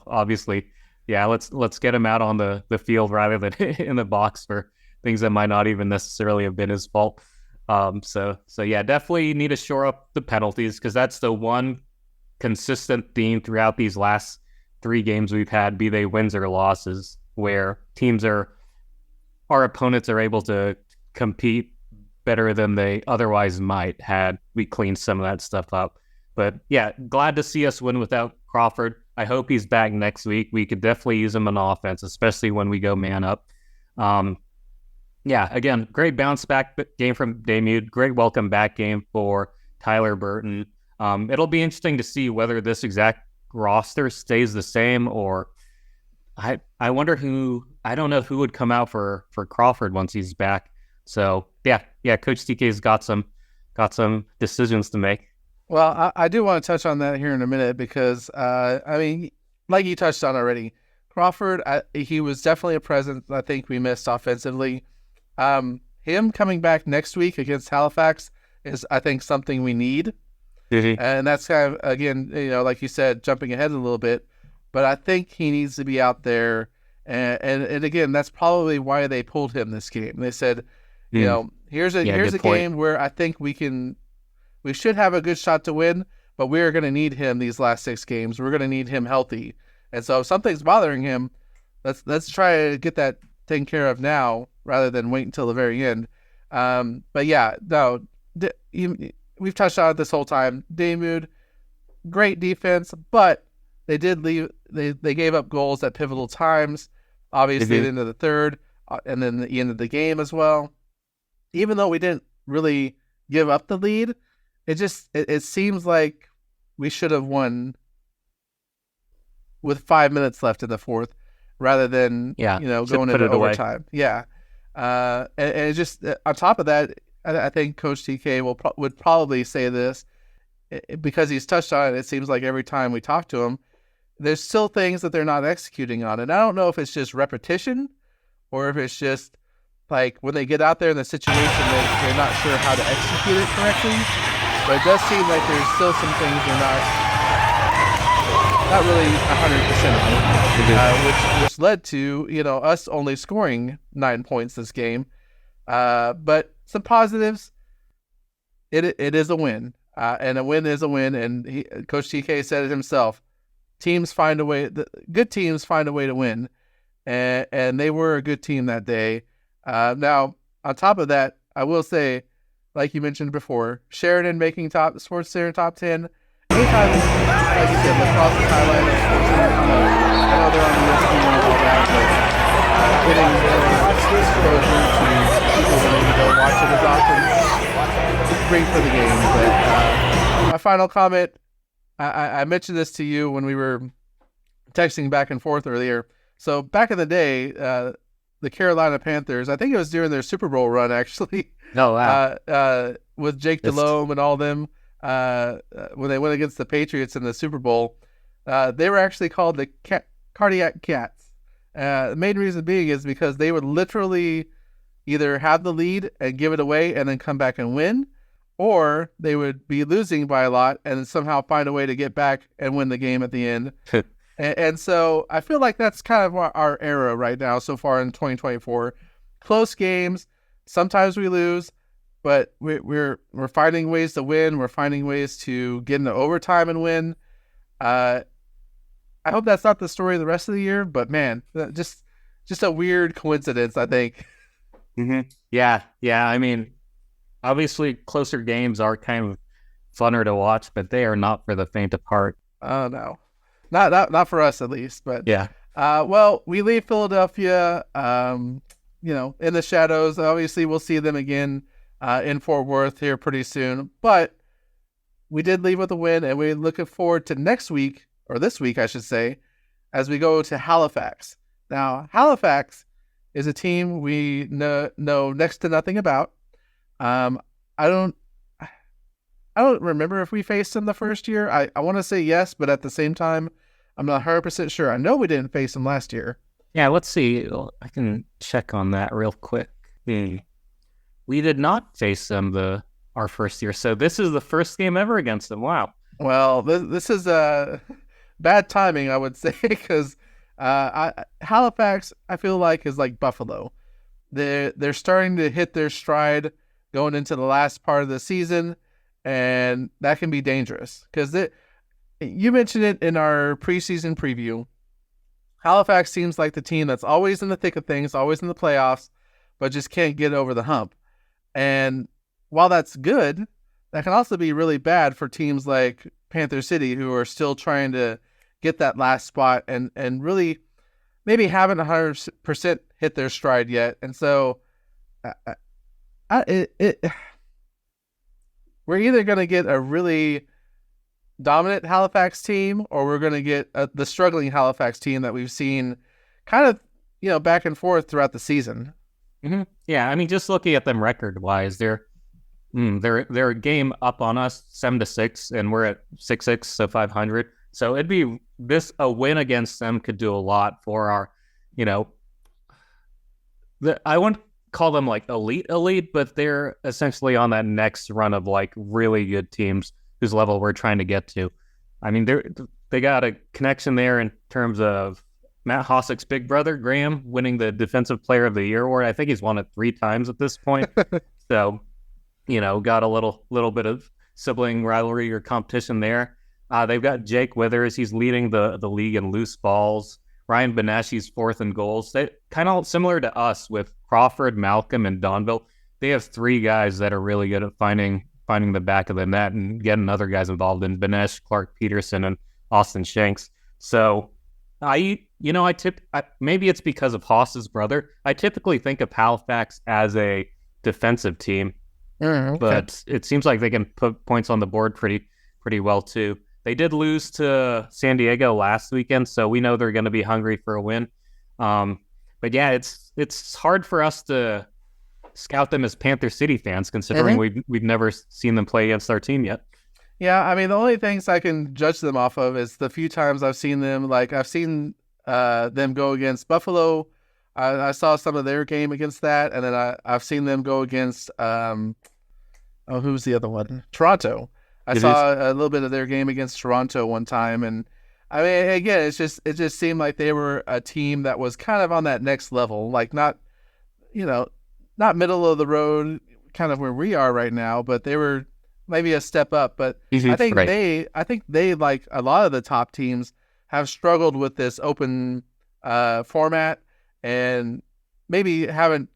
Obviously, yeah, let's get him out on the field rather than in the box for things that might not even necessarily have been his fault. So yeah, definitely need to shore up the penalties, because that's the one consistent theme throughout these last 3 games we've had, be they wins or losses, where our opponents are able to compete better than they otherwise might had we cleaned some of that stuff up. But yeah, glad to see us win without Crawford. I hope he's back next week. We could definitely use him on offense, especially when we go man up. Again, great bounce back game from Damude. Great welcome back game for Tyler Burton. It'll be interesting to see whether this exact roster stays the same, or I wonder I don't know who would come out for Crawford once he's back. So yeah, Coach TK's got some decisions to make. Well, I do want to touch on that here in a minute, because, like you touched on already, Crawford, he was definitely a presence I think we missed offensively. Him coming back next week against Halifax is, I think, something we need. Mm-hmm. And that's kind of, again, like you said, jumping ahead a little bit. But I think he needs to be out there. And again, that's probably why they pulled him this game. They said, here's a game where I think we should have a good shot to win, but we're going to need him these last 6 games. We're going to need him healthy. And so if something's bothering him, let's try to get that taken care of now rather than wait until the very end. But yeah, no, we've touched on it this whole time. Damude, great defense, but they did leave. They gave up goals at pivotal times, obviously at the end of the third, and then the end of the game as well. Even though we didn't really give up the lead, it seems like we should have won with 5 minutes left in the fourth, rather than going into overtime. Yeah, and it just on top of that, I think Coach TK would probably say this: because he's touched on it, it seems like every time we talk to him, there's still things that they're not executing on. And I don't know if it's just repetition or if it's just like when they get out there in the situation, they're not sure how to execute it correctly. But it does seem like there's still some things they're not really 100% on, which led to, us only scoring 9 points this game. But some positives. It is a win, and a win is a win. And Coach TK said it himself. Teams find a way. Good teams find a way to win, and they were a good team that day. Now, on top of that, I will say, like you mentioned before, Sheridan making Sports Center top 10. Anytime, like you said, Lacrosse is highlighted. I know they're on the list and all that, but getting exposure to people who maybe don't watch it as often, it's great for the game. But my final comment, I mentioned this to you when we were texting back and forth earlier. So back in the day, the Carolina Panthers, I think it was during their Super Bowl run, actually. Oh, wow. With Jake Delhomme and all them. When they went against the Patriots in the Super Bowl, they were actually called the Cardiac Cats. The main reason being is because they would literally either have the lead and give it away and then come back and win, or they would be losing by a lot and somehow find a way to get back and win the game at the end. and so I feel like that's kind of our era right now so far in 2024. Close games. Sometimes we lose. But we're finding ways to win. We're finding ways to get into overtime and win. I hope that's not the story the rest of the year. But man, just a weird coincidence, I think. Mm-hmm. Yeah. I mean, obviously, closer games are kind of funner to watch, but they are not for the faint of heart. Oh no, not for us at least. But yeah. Well, we leave Philadelphia. In the shadows. Obviously, we'll see them again. In Fort Worth here pretty soon, but we did leave with a win, and we're looking forward to next week, or this week, I should say, as we go to Halifax. Now, Halifax is a team we know next to nothing about. I don't remember if we faced them the first year. I want to say yes, but at the same time, I'm not 100% sure. I know we didn't face them last year. Yeah, let's see. I can check on that real quick. We did not face them our first year, so this is the first game ever against them. Wow. Well, this is bad timing, I would say, because Halifax, I feel like, is like Buffalo. They're starting to hit their stride going into the last part of the season, and that can be dangerous. Because you mentioned it in our preseason preview. Halifax seems like the team that's always in the thick of things, always in the playoffs, but just can't get over the hump. And while that's good, that can also be really bad for teams like Panther City, who are still trying to get that last spot and really maybe haven't 100% hit their stride yet. And so we're either going to get a really dominant Halifax team, or we're going to get the struggling Halifax team that we've seen kind of, back and forth throughout the season. Mm-hmm. Yeah, I mean, just looking at them record-wise, they're a game up on us, 7-6, and we're at 6-6, so 500. So it'd be a win against them could do a lot for our, I wouldn't call them like elite, but they're essentially on that next run of like really good teams whose level we're trying to get to. I mean, they got a connection there in terms of Matt Hossack's big brother, Graham, winning the Defensive Player of the Year award. I think he's won it 3 times at this point. So, got a little bit of sibling rivalry or competition there. They've got Jake Withers. He's leading the league in loose balls. Ryan Benashi's 4th in goals. They kind of similar to us with Crawford, Malcom, and Donville. They have 3 guys that are really good at finding the back of the net and getting other guys involved in Benesh, Clark Peterson, and Austin Shanks. So maybe it's because of Haas's brother. I typically think of Halifax as a defensive team, okay. But it seems like they can put points on the board pretty well too. They did lose to San Diego last weekend, so we know they're going to be hungry for a win. But yeah, it's hard for us to scout them as Panther City fans, considering we've never seen them play against our team yet. Yeah, I mean, the only things I can judge them off of is the few times I've seen them. Like, I've seen them go against Buffalo. I saw some of their game against that, and then I've seen them go against who was the other one? Toronto. I saw a little bit of their game against Toronto one time, and I mean, again, it just seemed like they were a team that was kind of on that next level, like not not middle of the road, kind of where we are right now, but they were maybe a step up. But I think they like a lot of the top teams have struggled with this open format and maybe haven't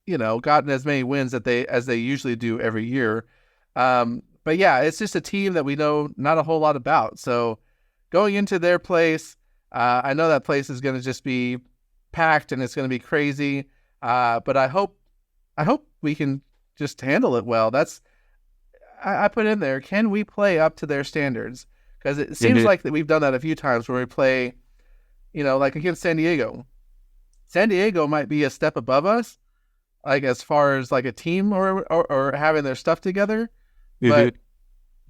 gotten as many wins as they usually do every year. But yeah, it's just a team that we know not a whole lot about. So going into their place, I know that place is going to just be packed and it's going to be crazy. But I hope we can just handle it well. I put in there, can we play up to their standards? Because it seems like that we've done that a few times where we play, like against San Diego. San Diego might be a step above us, like as far as like a team or having their stuff together, but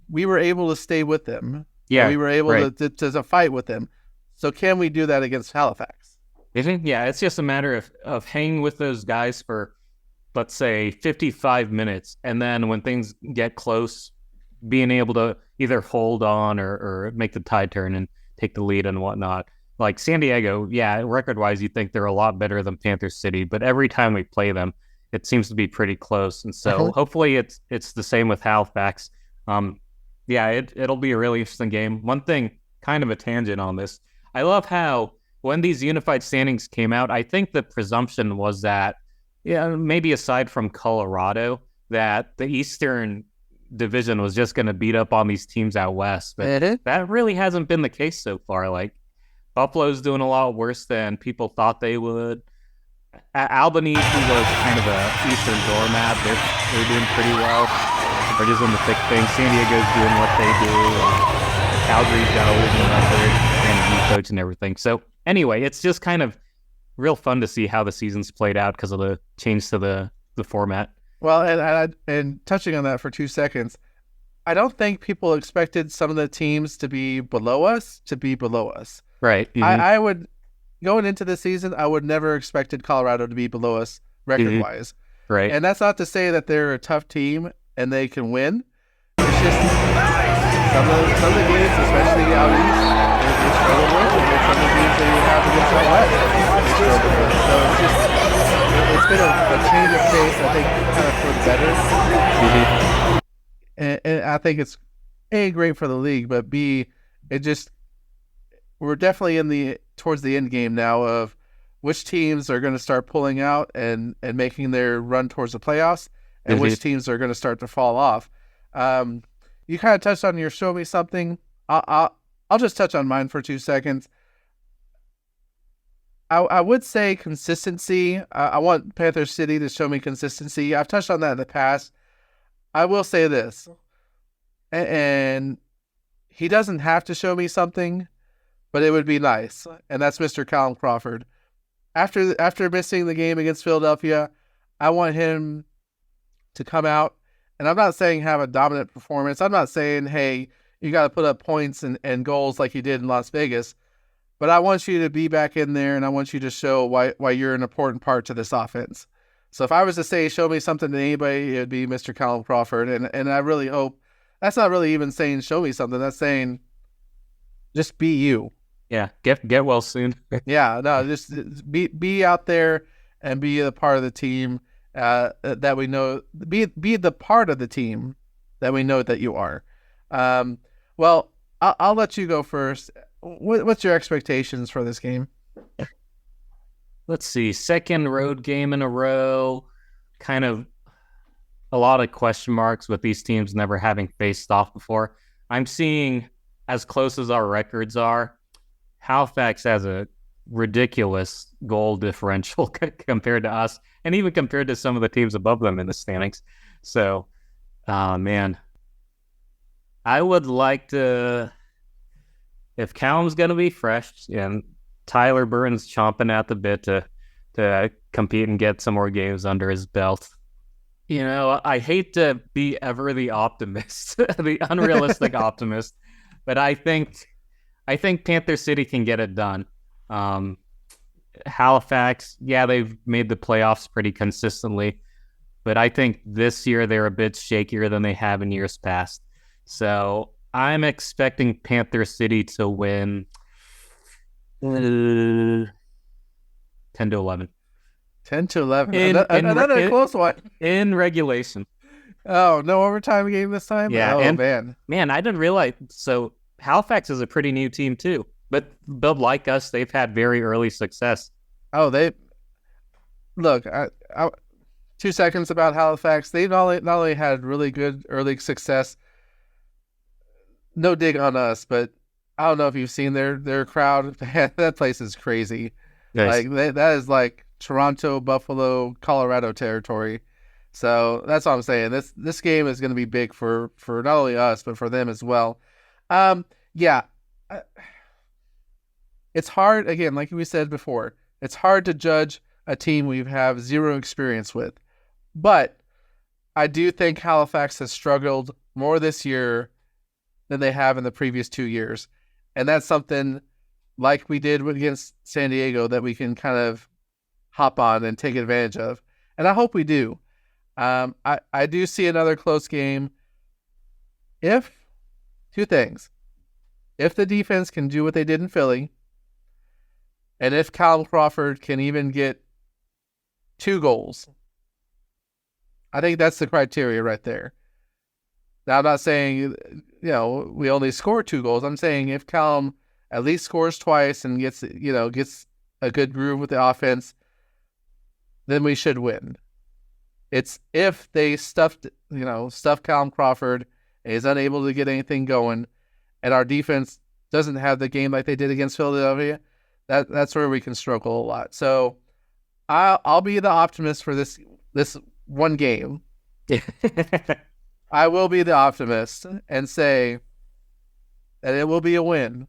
we were able to stay with them. Yeah, we were able to fight with them. So can we do that against Halifax? Yeah, it's just a matter of hanging with those guys for, let's say, 55 minutes, and then when things get close, being able to either hold on or make the tide turn and take the lead and whatnot. Like San Diego, yeah, record-wise, you think they're a lot better than Panther City, but every time we play them, it seems to be pretty close. And so hopefully it's the same with Halifax. Yeah, it'll be a really interesting game. One thing, kind of a tangent on this, I love how when these unified standings came out, I think the presumption was that, maybe aside from Colorado, that the Eastern Division was just going to beat up on these teams out west. But that really hasn't been the case so far. Like, Buffalo's doing a lot worse than people thought they would. Albany, who was kind of a Eastern doormat, they're doing pretty well. They're just in the thick thing. San Diego's doing what they do. And Calgary's got a losing record and a new coach and everything. So anyway, it's just kind of real fun to see how the season's played out because of the change to the format. Well, and touching on that for 2 seconds, I don't think people expected some of the teams to be below us. Right. Mm-hmm. I would, going into the season, I would never expected Colorado to be below us record-wise. Mm-hmm. Right. And that's not to say that they're a tough team and they can win. It's just some of the games, especially out east, they struggle with, and some of the games they have against out west, they struggle with. So it's been a change of pace, I think, kind of for the better. Mm-hmm. And I think it's A, great for the league, but B, we're definitely towards the end game now of which teams are going to start pulling out and making their run towards the playoffs, and which teams are going to start to fall off. You kind of touched on your show me something. I'll just touch on mine for 2 seconds. I would say consistency. I want Panther City to show me consistency. I've touched on that in the past. I will say this, and he doesn't have to show me something, but it would be nice, and that's Mr. Callum Crawford. After missing the game against Philadelphia, I want him to come out, and I'm not saying have a dominant performance. I'm not saying, hey, you got to put up points and goals like you did in Las Vegas, but I want you to be back in there, and I want you to show why you're an important part to this offense. So if I was to say, show me something to anybody, it would be Mr. Callum Crawford, and I really hope that's not really even saying show me something. That's saying just be you. Yeah, get well soon. Yeah, no, just be out there and be a part of the team that we know. Be the part of the team that we know that you are. Well, I'll let you go first. What's your expectations for this game? Let's see. Second road game in a row. Kind of a lot of question marks with these teams never having faced off before. I'm seeing, as close as our records are, Halifax has a ridiculous goal differential compared to us, and even compared to some of the teams above them in the standings. So, man, I would like to, if Callum's going to be fresh and Tyler Burns chomping at the bit to compete and get some more games under his belt, I hate to be ever the optimist, the unrealistic optimist, but I think Panther City can get it done. Halifax, yeah, they've made the playoffs pretty consistently, but I think this year they're a bit shakier than they have in years past. So I'm expecting Panther City to win 10-11 10-11. in Another close one. in regulation. Oh, no overtime game this time? Yeah, Oh, and man. I didn't realize. So Halifax is a pretty new team too, but like us, they've had very early success. Oh, look. 2 seconds about Halifax. They've not only had really good early success. No dig on us, but I don't know if you've seen their crowd. That place is crazy. Nice. Like that is like Toronto, Buffalo, Colorado territory. So that's what I'm saying. This game is going to be big for not only us but for them as well. Yeah, it's hard again, like we said before. It's hard to judge a team we have zero experience with, but I do think Halifax has struggled more this year than they have in the previous 2 years, and that's something like we did against San Diego that we can kind of hop on and take advantage of, and I hope we do. I do see another close game if two things. If the defense can do what they did in Philly, and if Callum Crawford can even get 2 goals, I think that's the criteria right there. Now, I'm not saying, we only score 2 goals. I'm saying if Callum at least scores twice and gets a good groove with the offense, then we should win. It's if they stuff Callum Crawford and is unable to get anything going, and our defense doesn't have the game like they did against Philadelphia, that's where we can struggle a lot. So I'll be the optimist for this one game. I will be the optimist and say that it will be a win.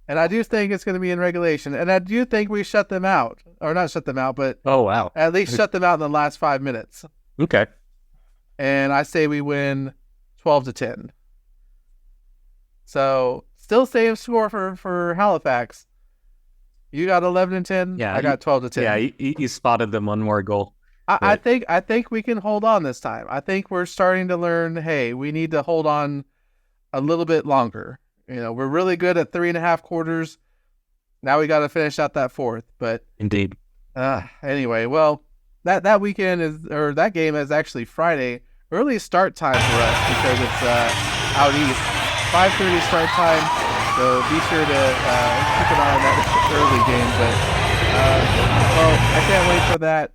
And I do think it's going to be in regulation. And I do think we shut them out. Or not shut them out, but Oh, wow. at least shut them out in the last 5 minutes. Okay. And I say we win 12-10. So still same score for Halifax. You got 11-10. Yeah, I got 12-10. Yeah, you spotted them one more goal. I think we can hold on this time. I think we're starting to learn, hey, we need to hold on a little bit longer. We're really good at 3.5 quarters. Now we got to finish out that fourth. But Indeed. Anyway, well, that weekend that game is actually Friday. Early start time for us because it's out east. 5:30 start time. So be sure to keep an eye on that early game. But I can't wait for that.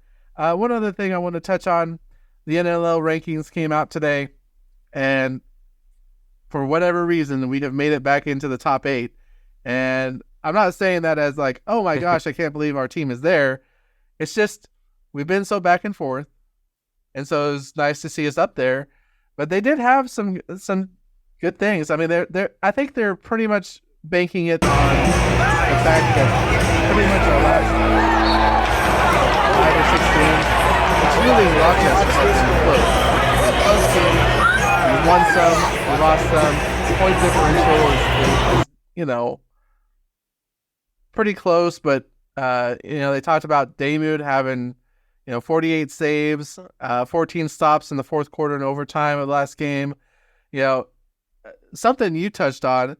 One other thing I want to touch on, the NLL rankings came out today, and for whatever reason, we have made it back into the top 8. And I'm not saying that as like, oh my gosh, I can't believe our team is there. It's just we've been so back and forth, and so it was nice to see us up there. But they did have some good things. I mean, I think they're pretty much banking it on the fact that pretty much our last 5 or 6 games, it's really Rochester has been close. Those teams, we won some, we lost some. Point differential is pretty close, but they talked about Damude having 48 saves, 14 stops in the fourth quarter and overtime of the last game. Something you touched on,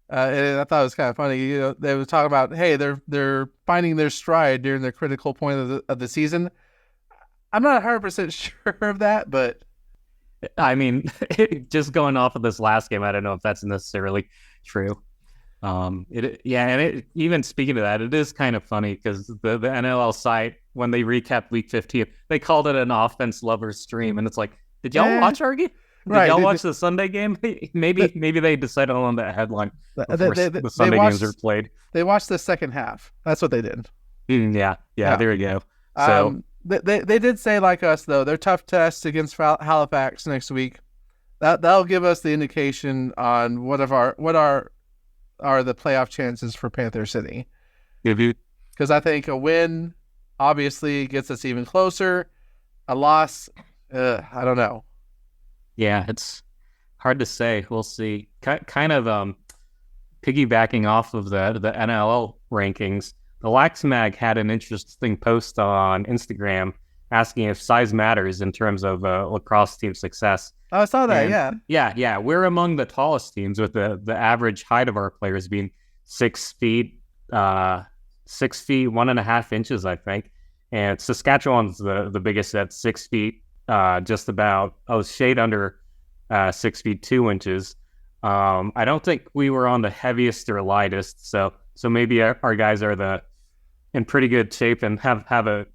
and I thought it was kind of funny. They were talking about, hey, they're finding their stride during the critical point of the season. I'm not 100% sure of that, but I mean, just going off of this last game, I don't know if that's necessarily true. Even speaking of that, it is kind of funny because the NLL site, when they recapped Week 15, they called it an offense lover stream, and it's like, did y'all watch our game? Did y'all watch the Sunday game? Maybe they decided on that headline before the Sunday games are played. They watched the second half. That's what they did. Yeah, there we go. So they did say, like us though, they're tough tests against Halifax next week. That'll give us the indication on what are the playoff chances for Panther City. Because I think a win obviously gets us even closer. A loss I don't know. Yeah, it's hard to say. We'll see. Kind of piggybacking off of the NLL rankings, the Lax Mag had an interesting post on Instagram asking if size matters in terms of lacrosse team success. Oh, I saw that. And yeah, we're among the tallest teams with the average height of our players being 6 feet, 6 feet 1.5 inches, I think. And Saskatchewan's the biggest at 6 feet, just about shade under 6 feet 2 inches. I don't think we were on the heaviest or lightest, so maybe our guys are in pretty good shape and have a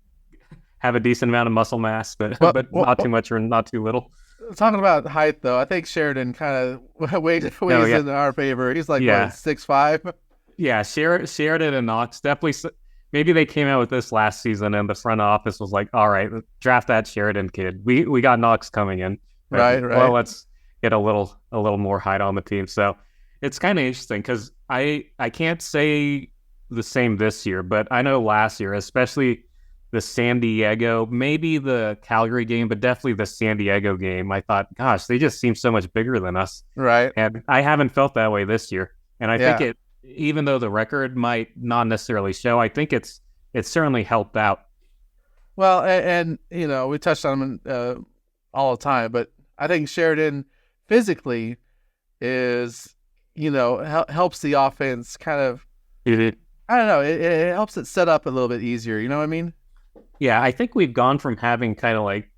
decent amount of muscle mass, but not too much or not too little. Talking about height, though, I think Sheridan kind of weighs in our favor. He's like 6'5". Yeah, Sheridan and Knox definitely. Maybe they came out with this last season, and the front office was like, "All right, draft that Sheridan kid. We got Knox coming in, right? Well, let's get a little more height on the team." So it's kind of interesting because I can't say the same this year, but I know last year, especially the San Diego, maybe the Calgary game, but definitely the San Diego game, I thought, gosh, they just seem so much bigger than us. Right. And I haven't felt that way this year. And I think even though the record might not necessarily show, I think it's certainly helped out. Well, and we touched on him all the time, but I think Sheridan physically is, helps the offense kind of, I don't know, it helps it set up a little bit easier. You know what I mean? Yeah, I think we've gone from having kind of like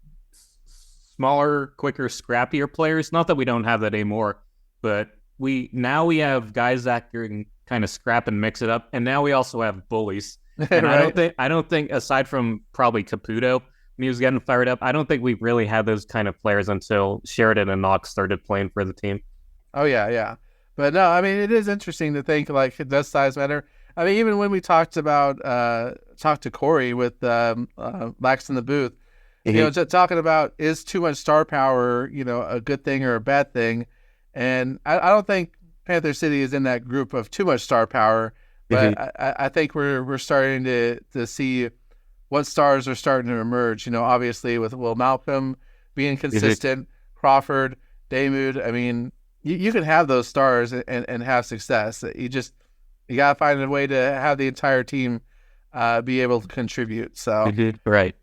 smaller, quicker, scrappier players. Not that we don't have that anymore, but we have guys that can kind of scrap and mix it up, and now we also have bullies. And right. I don't think aside from probably Caputo when he was getting fired up, I don't think we've really had those kind of players until Sheridan and Knox started playing for the team. Oh yeah. But no, I mean, it is interesting to think, like, does size matter? I mean, even when we talked to Corey with Lax in the booth, just talking about, is too much star power, a good thing or a bad thing? And I don't think Panther City is in that group of too much star power, but I think we're starting to see what stars are starting to emerge. Obviously with Will Malcom being consistent, Crawford, Damude. I mean, you can have those stars and have success. You got to find a way to have the entire team be able to contribute. So right.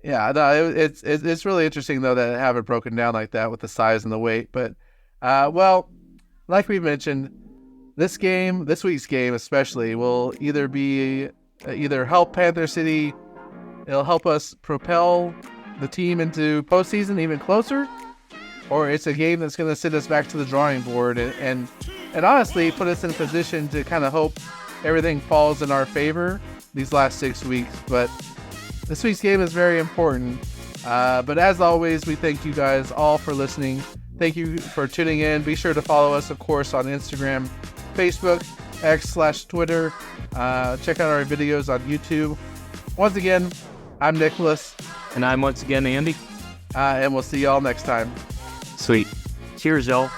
Yeah, no, it's really interesting, though, that have it broken down like that with the size and the weight. But, well, like we mentioned, this week's game especially, will either help Panther City, it'll help us propel the team into postseason even closer, or it's a game that's going to send us back to the drawing board and honestly put us in a position to kind of hope everything falls in our favor these last 6 weeks. But this week's game is very important. But as always, we thank you guys all for listening. Thank you for tuning in. Be sure to follow us, of course, on Instagram, Facebook, X/Twitter. Check out our videos on YouTube. Once again, I'm Nicholas. And I'm once again Andy. And we'll see y'all next time. Sweet. Cheers, y'all.